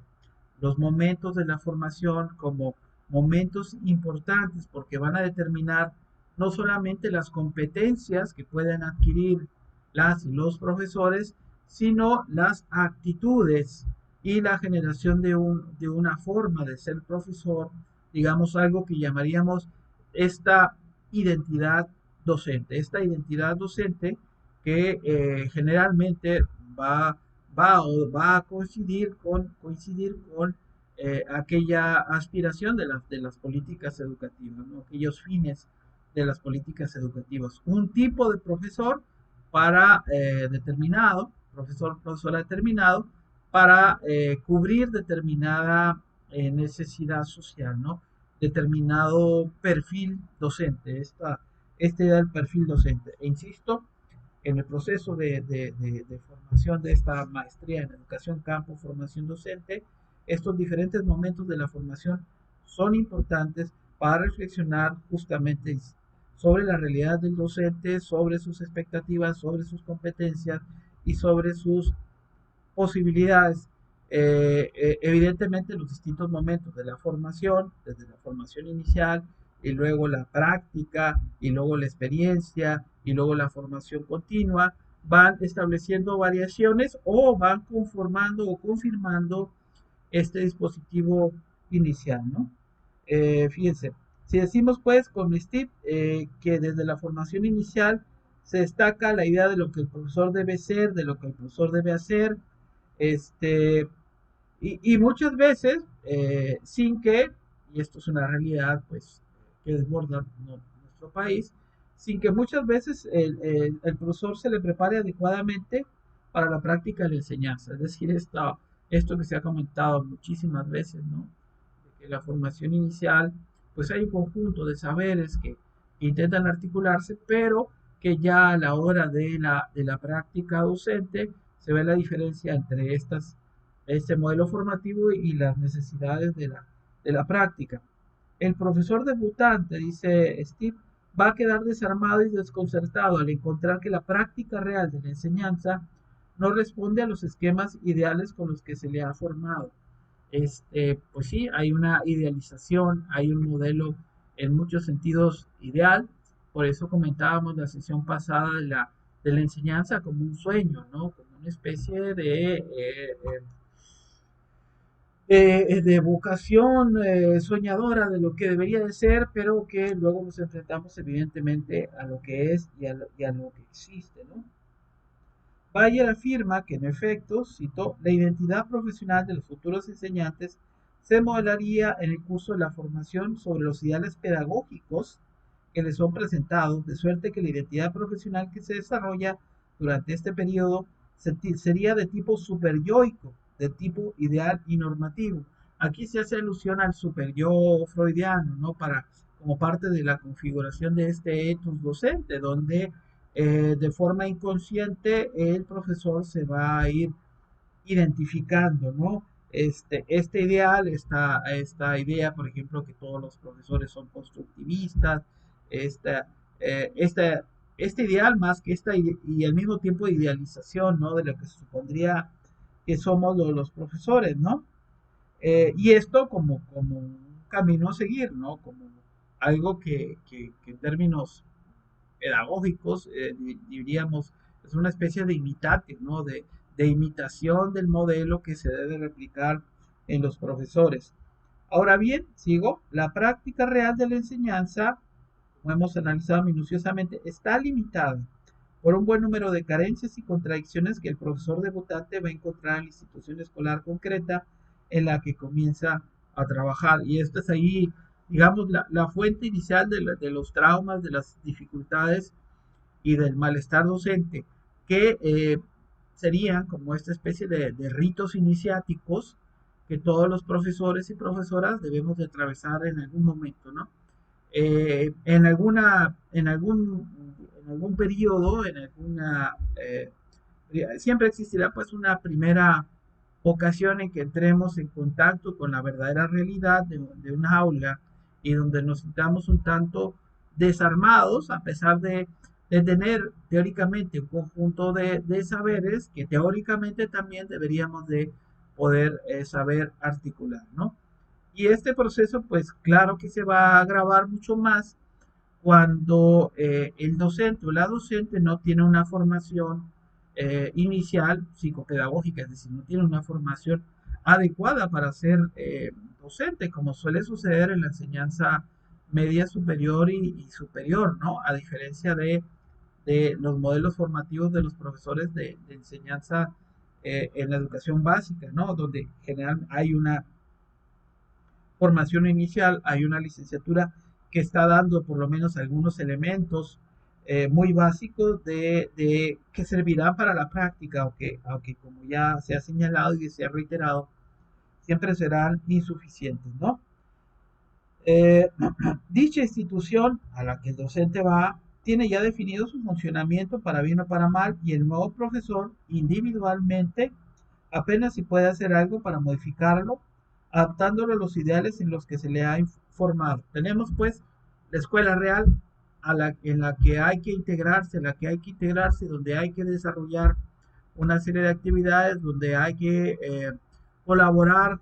los momentos de la formación como momentos importantes porque van a determinar no solamente las competencias que pueden adquirir las y los profesores, sino las actitudes y la generación de una forma de ser profesor, digamos algo que llamaríamos esta identidad esta identidad docente que generalmente va, va a coincidir con aquella aspiración de las políticas educativas, ¿no? Aquellos fines de las políticas educativas. Un tipo de profesor para determinado, profesora determinado, para cubrir determinada necesidad social, ¿no? determinado perfil docente, este era el perfil docente. E insisto, en el proceso de formación de esta maestría en educación campo, formación docente, estos diferentes momentos de la formación son importantes para reflexionar justamente sobre la realidad del docente, sobre sus expectativas, sobre sus competencias y sobre sus posibilidades. Evidentemente, los distintos momentos de la formación, desde la formación inicial y luego la práctica y luego la experiencia y luego la formación continua, van estableciendo variaciones o van conformando o confirmando este dispositivo inicial, ¿no? Fíjense, si decimos pues con Steve que desde la formación inicial se destaca la idea de lo que el profesor debe ser, de lo que el profesor debe hacer, este, y muchas veces sin que, y esto es una realidad pues que desborda nuestro país, sin que muchas veces el profesor se le prepare adecuadamente para la práctica de la enseñanza. Es decir, esto que se ha comentado muchísimas veces, ¿no? De que la formación inicial, pues hay un conjunto de saberes que intentan articularse, pero que ya a la hora de la práctica docente se ve la diferencia entre este modelo formativo y las necesidades de la práctica. El profesor debutante, dice Steve, va a quedar desarmado y desconcertado al encontrar que la práctica real de la enseñanza no responde a los esquemas ideales con los que se le ha formado. Pues sí, hay una idealización, hay un modelo en muchos sentidos ideal, por eso comentábamos la sesión pasada de la enseñanza como un sueño, ¿no? Como una especie de vocación soñadora de lo que debería de ser, pero que luego nos enfrentamos evidentemente a lo que es y a lo que existe, ¿no? Bayer afirma que en efecto, cito, la identidad profesional de los futuros enseñantes se modelaría en el curso de la formación sobre los ideales pedagógicos que les son presentados, de suerte que la identidad profesional que se desarrolla durante este periodo sería de tipo superyoico, de tipo ideal y normativo. Aquí se hace alusión al superyo freudiano, ¿no? Como parte de la configuración de este etos docente, donde de forma inconsciente el profesor se va a ir identificando, ¿no? Este ideal, esta idea, por ejemplo, que todos los profesores son constructivistas, esta, eh, esta, este ideal más que y al mismo tiempo idealización, ¿no? De lo que se supondría que somos los profesores, ¿no? Y esto como un camino a seguir, ¿no? Como algo que en términos pedagógicos, diríamos, es una especie de imitate, ¿no? De imitación del modelo que se debe replicar en los profesores. Ahora bien, sigo, la práctica real de la enseñanza, como hemos analizado minuciosamente, está limitada por un buen número de carencias y contradicciones que el profesor debutante va a encontrar en la institución escolar concreta en la que comienza a trabajar. Y esta es ahí, digamos, la fuente inicial de los traumas, de las dificultades y del malestar docente, que serían como esta especie de ritos iniciáticos que todos los profesores y profesoras debemos de atravesar en algún momento, ¿no? En algún periodo, siempre existirá pues una primera ocasión en que entremos en contacto con la verdadera realidad de un aula y donde nos sintamos un tanto desarmados a pesar de tener teóricamente un conjunto de saberes que teóricamente también deberíamos de poder saber articular, ¿no? Y este proceso, pues claro que se va a agravar mucho más cuando el docente o la docente no tiene una formación inicial psicopedagógica, es decir, no tiene una formación adecuada para ser docente, como suele suceder en la enseñanza media superior y superior, ¿no? A diferencia de los modelos formativos de los profesores de enseñanza en la educación básica, ¿no? Donde en general hay una formación inicial, hay una licenciatura que está dando por lo menos algunos elementos muy básicos que servirán para la práctica, aunque como ya se ha señalado y se ha reiterado, siempre serán insuficientes, ¿no? Eh, Dicha institución a la que el docente va tiene ya definido su funcionamiento para bien o para mal y el nuevo profesor individualmente apenas si puede hacer algo para modificarlo, adaptándolo a los ideales en los que se le ha formado. Tenemos pues la escuela real en la que hay que integrarse, en la que hay que integrarse, donde hay que desarrollar una serie de actividades, donde hay que colaborar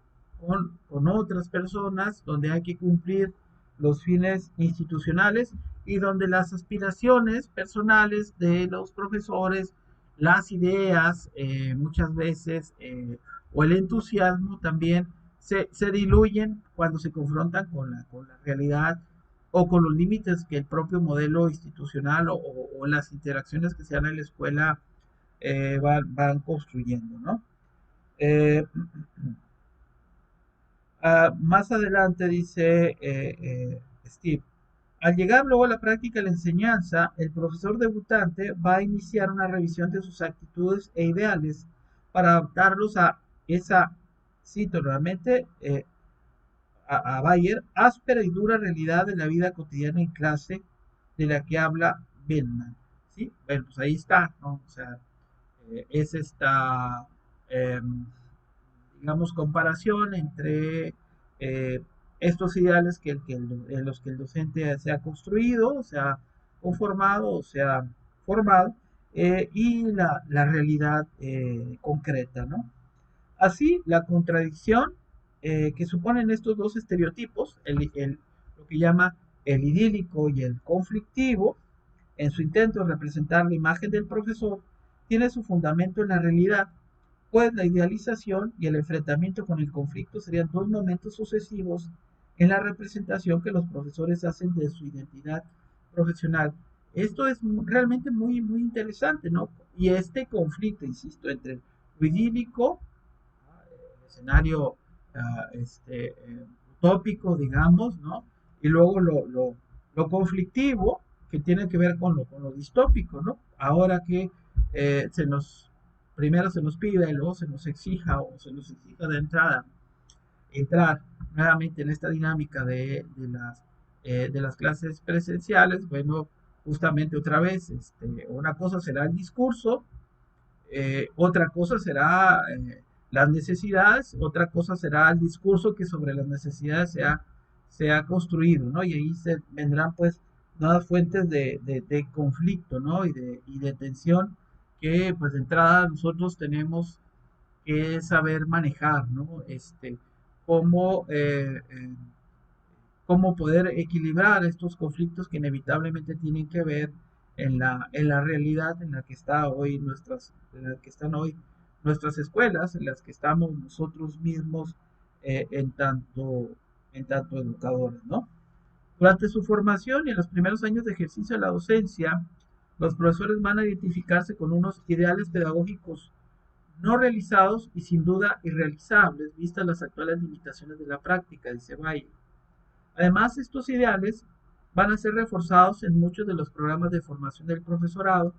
con otras personas, donde hay que cumplir los fines institucionales y donde las aspiraciones personales de los profesores, las ideas, muchas veces, o el entusiasmo también se diluyen cuando se confrontan con la realidad o con los límites que el propio modelo institucional o las interacciones que se dan en la escuela van construyendo, ¿no? Eh, Más adelante dice Steve, al llegar luego a la práctica de la enseñanza, el profesor debutante va a iniciar una revisión de sus actitudes e ideales para adaptarlos a esa, cito nuevamente, a Bayer, áspera y dura realidad de la vida cotidiana en clase de la que habla Bellman. ¿Sí? Bueno, pues ahí está, ¿no? O sea, es esta, eh, digamos, comparación entre eh, estos ideales en los que el docente se ha construido, se ha conformado, se ha formado, y la realidad concreta, ¿no? Así, la contradicción que suponen estos dos estereotipos, lo que llama el idílico y el conflictivo, en su intento de representar la imagen del profesor, tiene su fundamento en la realidad, pues la idealización y el enfrentamiento con el conflicto serían dos momentos sucesivos en la representación que los profesores hacen de su identidad profesional. Esto es realmente muy interesante, ¿no? Y este conflicto, insisto, entre lo idílico, el escenario utópico, digamos, ¿no? Y luego lo conflictivo, que tiene que ver con lo distópico, ¿no? Ahora que primero se nos pide y luego se nos exija o se nos exija de entrada entrar nuevamente en esta dinámica de las clases presenciales, bueno, justamente otra vez, una cosa será el discurso, otra cosa será las necesidades, otra cosa será el discurso que sobre las necesidades se ha construido, ¿no? Y ahí se vendrán pues nuevas fuentes de conflicto, ¿no? Y de tensión que pues de entrada nosotros tenemos que saber manejar, ¿no? Cómo, cómo poder equilibrar estos conflictos que inevitablemente tienen que ver en la realidad en la que está hoy en la que están hoy nuestras escuelas, en las que estamos nosotros mismos en tanto educadores, ¿no? Durante su formación y en los primeros años de ejercicio de la docencia, los profesores van a identificarse con unos ideales pedagógicos no realizados y sin duda irrealizables, vistas las actuales limitaciones de la práctica, dice Bayer. Además, estos ideales van a ser reforzados en muchos de los programas de formación del profesorado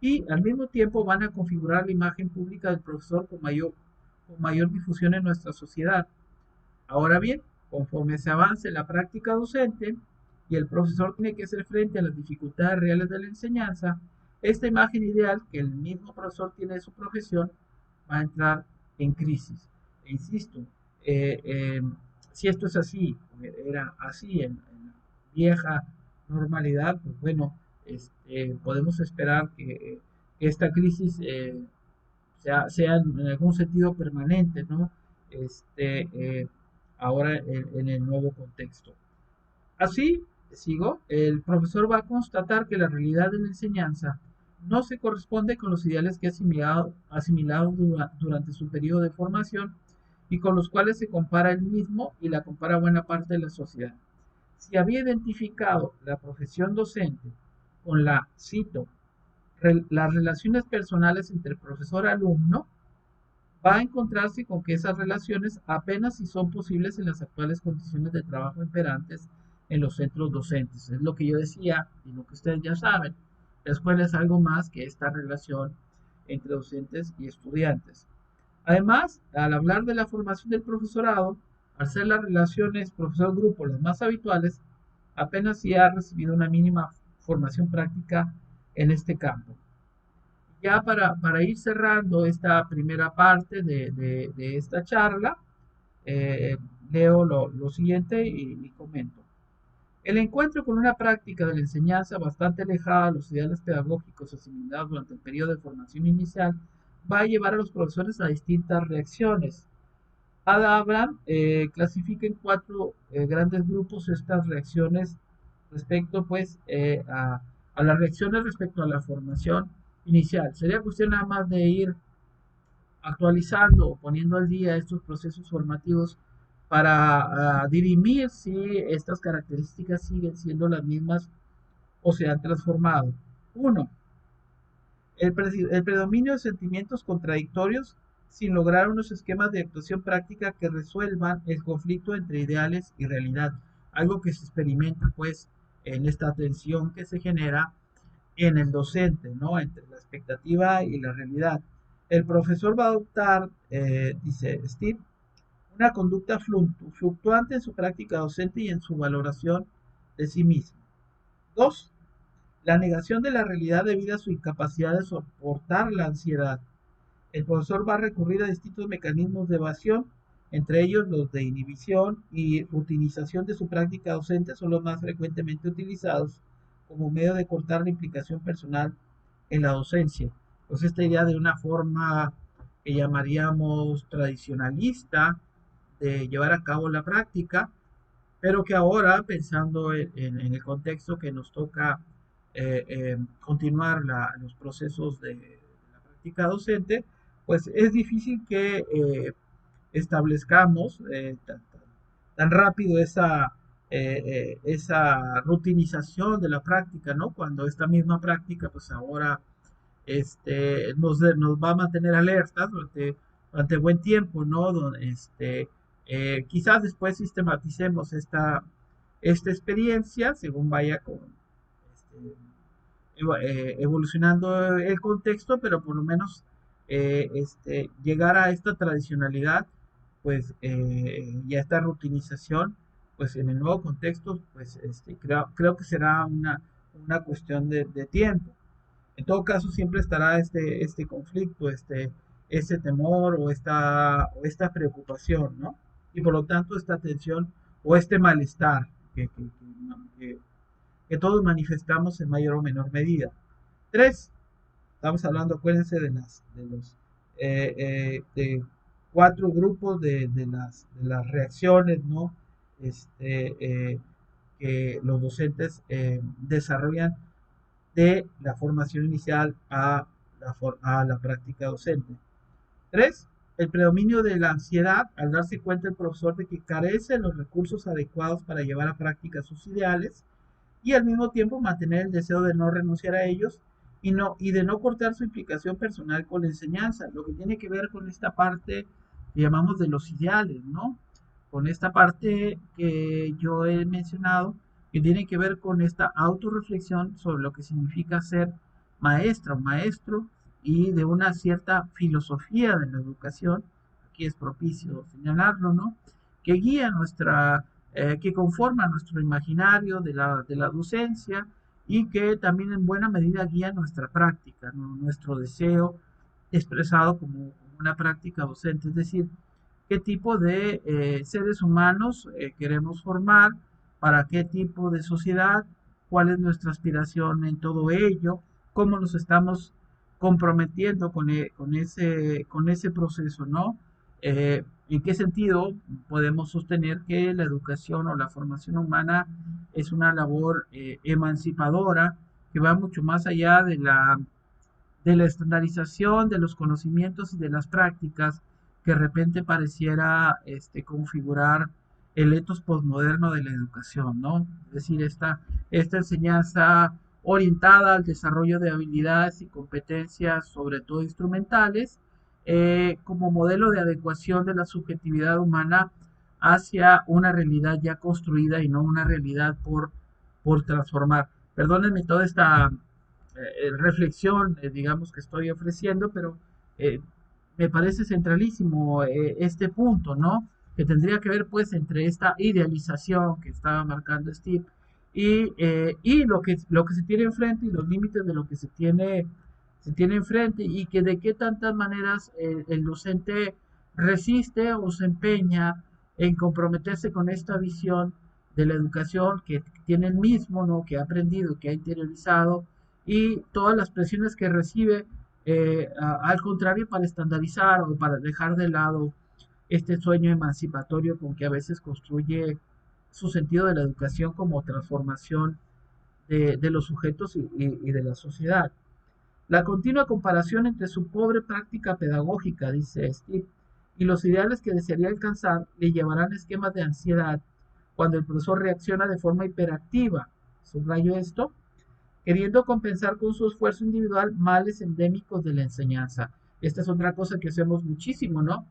y al mismo tiempo van a configurar la imagen pública del profesor con mayor difusión en nuestra sociedad. Ahora bien, conforme se avance en la práctica docente y el profesor tiene que hacer frente a las dificultades reales de la enseñanza, esta imagen ideal que el mismo profesor tiene de su profesión va a entrar en crisis. E insisto, eh, eh, si esto es así, era así en la vieja normalidad, pues bueno, podemos esperar que esta crisis sea en algún sentido permanente, ¿no? Este, eh, Ahora en el nuevo contexto. Así, sigo, el profesor va a constatar que la realidad de la enseñanza no se corresponde con los ideales que ha asimilado durante su periodo de formación y con los cuales se compara él mismo y la compara buena parte de la sociedad. Si había identificado la profesión docente con cito, las relaciones personales entre profesor-alumno, va a encontrarse con que esas relaciones apenas si son posibles en las actuales condiciones de trabajo imperantes en los centros docentes. Es lo que yo decía y lo que ustedes ya saben. La escuela es algo más que esta relación entre docentes y estudiantes. Además, al hablar de la formación del profesorado, Al ser las relaciones profesor-grupo las más habituales, apenas si ha recibido una mínima formación práctica en este campo. Ya para ir cerrando esta primera parte de esta charla, eh, leo lo siguiente y comento. El encuentro con una práctica de la enseñanza bastante alejada a los ideales pedagógicos asimilados durante el periodo de formación inicial va a llevar a los profesores a distintas reacciones. Ada Abraham clasifica en cuatro grandes grupos estas reacciones respecto pues a las reacciones respecto a la formación inicial. Sería cuestión nada más de ir actualizando o poniendo al día estos procesos formativos para dirimir si estas características siguen siendo las mismas o se han transformado. Uno, el predominio de sentimientos contradictorios sin lograr unos esquemas de actuación práctica que resuelvan el conflicto entre ideales y realidad. Algo que se experimenta pues en esta tensión que se genera en el docente, ¿no? Entre la expectativa y la realidad. El profesor va a adoptar, dice Steve, una conducta fluctuante en su práctica docente y en su valoración de sí mismo. Dos, la negación de la realidad debido a su incapacidad de soportar la ansiedad. El profesor va a recurrir a distintos mecanismos de evasión, entre ellos los de inhibición y rutinización de su práctica docente son los más frecuentemente utilizados como medio de cortar la implicación personal en la docencia. Pues esta idea de una forma que llamaríamos tradicionalista de llevar a cabo la práctica, pero que ahora, pensando en el contexto que nos toca continuar los procesos de la práctica docente, pues es difícil que establezcamos tan rápido esa rutinización de la práctica, ¿no? Cuando esta misma práctica, pues ahora nos va a mantener alertas durante buen tiempo, ¿no? Quizás después sistematicemos esta experiencia según vaya este, evolucionando el contexto, pero por lo menos llegar a esta tradicionalidad, pues, y a esta rutinización, pues en el nuevo contexto, pues creo que será una cuestión de tiempo. En todo caso, siempre estará este conflicto, este temor o esta preocupación, ¿no? Y por lo tanto, esta tensión o este malestar que, que todos manifestamos en mayor o menor medida. Tres, estamos hablando, acuérdense, de los de cuatro grupos de las reacciones, ¿no? Que los docentes desarrollan de la formación inicial a la práctica docente. Tres, el predominio de la ansiedad al darse cuenta el profesor de que carece de los recursos adecuados para llevar a práctica sus ideales y al mismo tiempo mantener el deseo de no renunciar a ellos y de no cortar su implicación personal con la enseñanza, lo que tiene que ver con esta parte que llamamos de los ideales, ¿no? Con esta parte que yo he mencionado, que tiene que ver con esta autorreflexión sobre lo que significa ser maestra o maestro y de una cierta filosofía de la educación, aquí es propicio señalarlo, ¿no? Que guía que conforma nuestro imaginario de la docencia y que también en buena medida guía nuestra práctica, ¿no? Nuestro deseo expresado como una práctica docente, es decir, qué tipo de seres humanos queremos formar, para qué tipo de sociedad, cuál es nuestra aspiración en todo ello, cómo nos estamos comprometiendo con ese proceso, ¿no? ¿En qué sentido podemos sostener que la educación o la formación humana es una labor emancipadora que va mucho más allá de la estandarización de los conocimientos y de las prácticas que de repente pareciera configurar el etos postmoderno de la educación, ¿no? Es decir, esta enseñanza orientada al desarrollo de habilidades y competencias, sobre todo instrumentales, como modelo de adecuación de la subjetividad humana hacia una realidad ya construida y no una realidad por transformar. Perdónenme toda esta reflexión, digamos, que estoy ofreciendo, pero me parece centralísimo este punto, ¿no? que tendría que ver pues entre esta idealización que estaba marcando Steve y lo que se tiene enfrente y los límites de lo que se tiene enfrente y que de qué tantas maneras el docente resiste o se empeña en comprometerse con esta visión de la educación que tiene el mismo, ¿no? Que ha aprendido, que ha interiorizado y todas las presiones que recibe al contrario para estandarizar o para dejar de lado este sueño emancipatorio con que a veces construye su sentido de la educación como transformación de los sujetos y de la sociedad. La continua comparación entre su pobre práctica pedagógica, dice Steve, y los ideales que desearía alcanzar le llevarán a esquemas de ansiedad cuando el profesor reacciona de forma hiperactiva, subrayo esto, queriendo compensar con su esfuerzo individual males endémicos de la enseñanza. Esta es otra cosa que hacemos muchísimo, ¿no?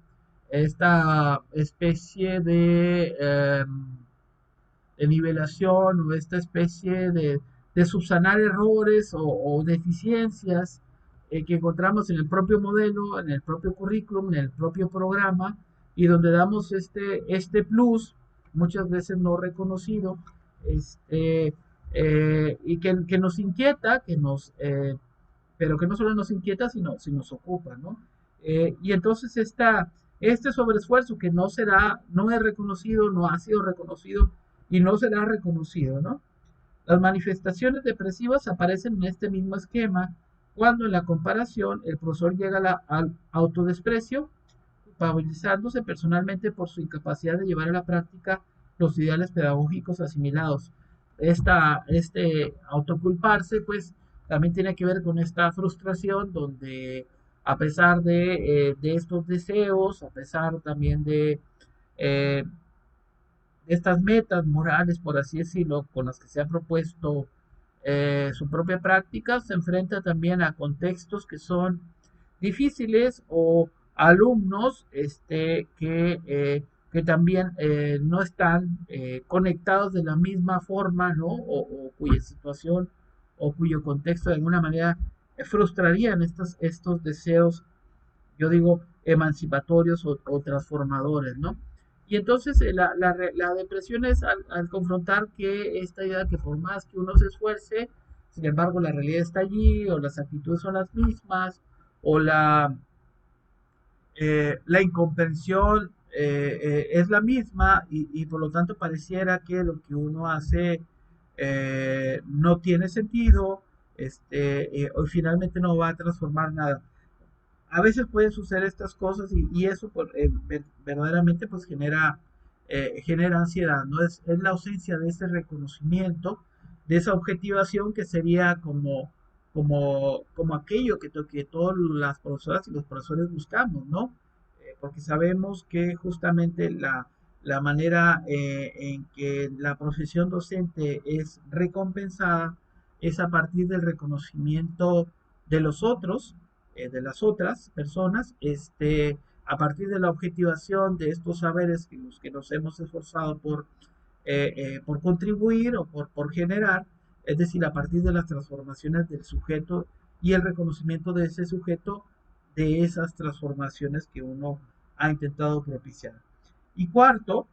Esta especie de nivelación o esta especie de subsanar errores o deficiencias que encontramos en el propio modelo, en el propio currículum, en el propio programa, y donde damos este plus, muchas veces no reconocido, y que nos inquieta, pero que no solo nos inquieta, sino nos ocupa, ¿no? Y entonces este sobreesfuerzo que no es reconocido, no ha sido reconocido y no será reconocido, ¿no? Las manifestaciones depresivas aparecen en este mismo esquema cuando en la comparación el profesor llega al autodesprecio, culpabilizándose personalmente por su incapacidad de llevar a la práctica los ideales pedagógicos asimilados. Este autoculparse, pues, también tiene que ver con esta frustración donde a pesar de estos deseos, a pesar también eh, estas metas morales, por así decirlo, con las que se ha propuesto su propia práctica, se enfrenta también a contextos que son difíciles o alumnos que también no están conectados de la misma forma, ¿no? O cuya situación o cuyo contexto de alguna manera frustrarían estos deseos, yo digo, emancipatorios o transformadores, ¿no? Y entonces la depresión es al confrontar que esta idea que por más que uno se esfuerce, sin embargo la realidad está allí, o las actitudes son las mismas, o la incomprensión es la misma y por lo tanto pareciera que lo que uno hace no tiene sentido, o finalmente no va a transformar nada. A veces pueden suceder estas cosas y eso verdaderamente pues genera ansiedad, ¿no? Es la ausencia de ese reconocimiento, de esa objetivación que sería como aquello que todas las profesoras y los profesores buscamos, ¿no? Porque sabemos que justamente la manera en que la profesión docente es recompensada es a partir del reconocimiento de los otros, de las otras personas, a partir de la objetivación de estos saberes que los que nos hemos esforzado por contribuir o por generar, es decir, a partir de las transformaciones del sujeto y el reconocimiento de ese sujeto de esas transformaciones que uno ha intentado propiciar. Y cuarto,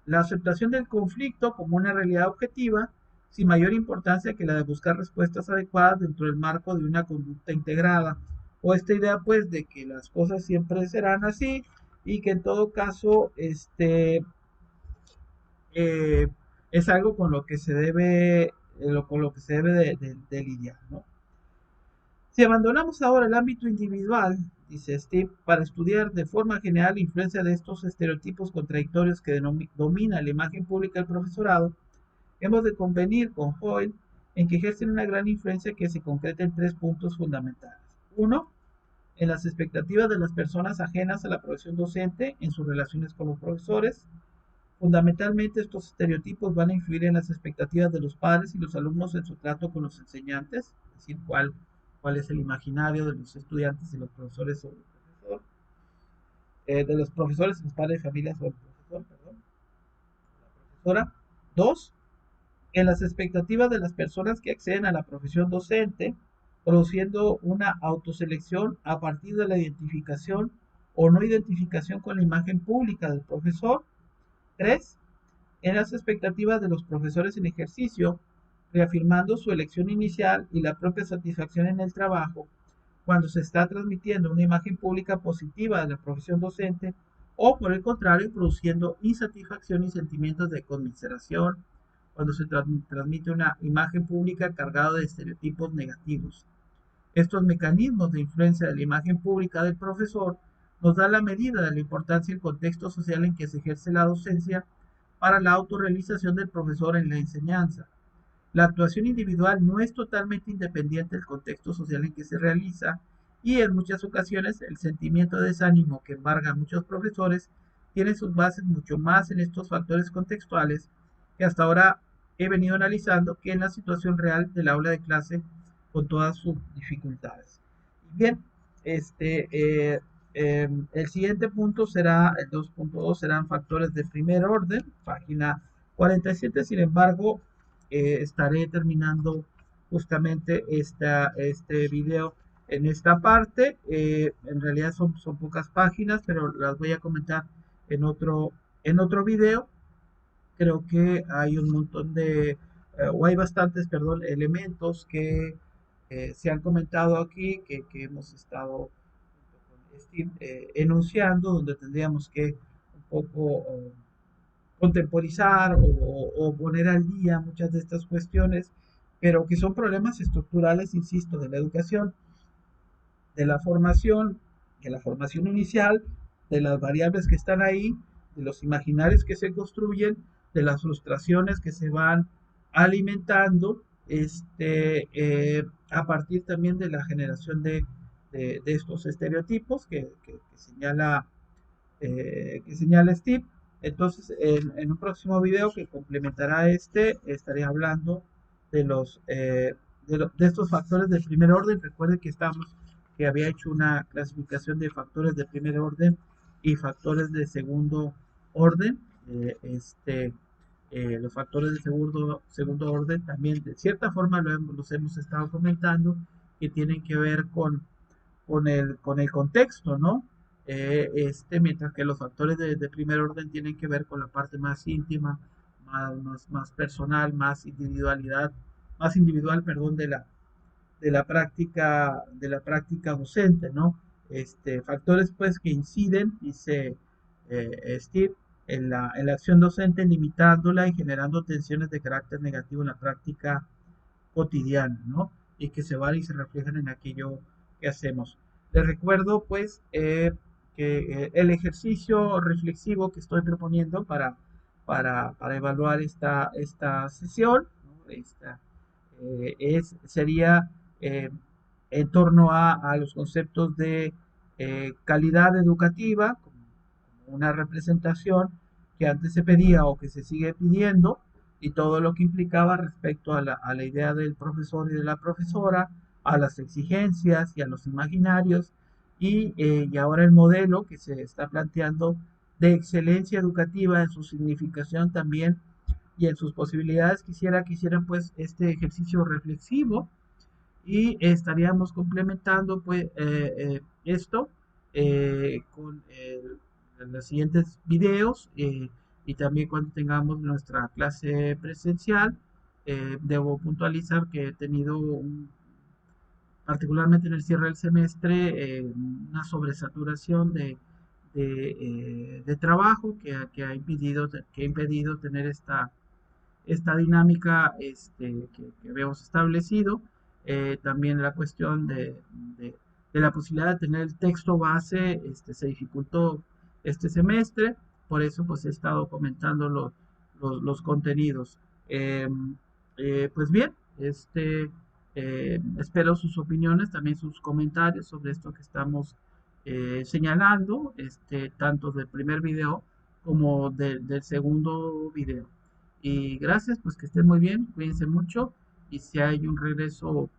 la aceptación del conflicto como una realidad objetiva, sin mayor importancia que la de buscar respuestas adecuadas dentro del marco de una conducta integrada, o esta idea pues de que las cosas siempre serán así y que en todo caso eh, es algo con lo que se debe, con lo que se debe de lidiar, ¿no? Si abandonamos ahora el ámbito individual, dice Steve, para estudiar de forma general la influencia de estos estereotipos contradictorios que domina la imagen pública del profesorado, hemos de convenir con Hoyle en que ejercen una gran influencia que se concreta en tres puntos fundamentales. Uno, en las expectativas de las personas ajenas a la profesión docente en sus relaciones con los profesores. Fundamentalmente, estos estereotipos van a influir en las expectativas de los padres y los alumnos en su trato con los estudiantes, es decir, cuál es el imaginario de los estudiantes y los profesores sobre el profesor, de los profesores y los padres de familia sobre el profesor, perdón, la profesora. Dos, en las expectativas de las personas que acceden a la profesión docente, produciendo una autoselección a partir de la identificación o no identificación con la imagen pública del profesor, 3. En las expectativas de los profesores en ejercicio, reafirmando su elección inicial y la propia satisfacción en el trabajo, cuando se está transmitiendo una imagen pública positiva de la profesión docente, o por el contrario, produciendo insatisfacción y sentimientos de conmiseración, cuando se transmite una imagen pública cargada de estereotipos negativos. Estos mecanismos de influencia de la imagen pública del profesor nos dan la medida de la importancia y el contexto social en que se ejerce la docencia para la autorrealización del profesor en la enseñanza. La actuación individual no es totalmente independiente del contexto social en que se realiza y en muchas ocasiones el sentimiento de desánimo que embarga a muchos profesores tiene sus bases mucho más en estos factores contextuales que hasta ahora he venido analizando que en la situación real del aula de clase con todas sus dificultades. Bien, este, el siguiente punto será, el 2.2 serán factores de primer orden, página 47. Sin embargo, estaré terminando justamente este video en esta parte. En realidad son pocas páginas, pero las voy a comentar en otro video. Creo que hay un montón o hay bastantes, perdón, elementos que se han comentado aquí, que hemos estado con Steve, enunciando, donde tendríamos que un poco contemporizar o poner al día muchas de estas cuestiones, pero que son problemas estructurales, insisto, de la educación, de la formación inicial, de las variables que están ahí, de los imaginarios que se construyen, de las frustraciones que se van alimentando, a partir también de la generación de estos estereotipos que señala Steve. Entonces, en un próximo video que complementará estaré hablando de de estos factores de primer orden. Recuerden que había hecho una clasificación de factores de primer orden y factores de segundo orden. Los factores de segundo orden también, de cierta forma, los hemos estado comentando, que tienen que ver con el contexto, ¿no? Mientras que los factores de primer orden tienen que ver con la parte más íntima, más personal, más individual, perdón, de la práctica docente, ¿no? Factores pues que inciden, dice Steve, en la acción docente, limitándola y generando tensiones de carácter negativo en la práctica cotidiana, ¿no? Y que se van y se reflejan en aquello que hacemos. Les recuerdo, pues, que el ejercicio reflexivo que estoy proponiendo para evaluar esta sesión, ¿no? Sería eh, en torno a los conceptos de calidad educativa, como una representación que antes se pedía o que se sigue pidiendo, y todo lo que implicaba respecto a la idea del profesor y de la profesora, a las exigencias y a los imaginarios, y ahora el modelo que se está planteando de excelencia educativa en su significación también y en sus posibilidades. Quisieran pues este ejercicio reflexivo y estaríamos complementando pues esto con los siguientes videos, y también cuando tengamos nuestra clase presencial. Debo puntualizar que he tenido particularmente en el cierre del semestre, una sobresaturación de trabajo que ha impedido tener esta dinámica que habíamos establecido. También la cuestión de la posibilidad de tener el texto base se dificultó este semestre, por eso pues he estado comentando los contenidos. Eh, pues bien, espero sus opiniones, también sus comentarios sobre esto que estamos señalando, tanto del primer video como del segundo video. Y gracias, pues que estén muy bien, cuídense mucho. Y si hay un regreso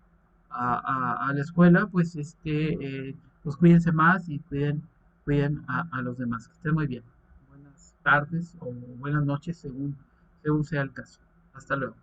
a la escuela, pues pues cuídense más y cuiden a los demás. Que estén muy bien. Buenas tardes o buenas noches según sea el caso. Hasta luego.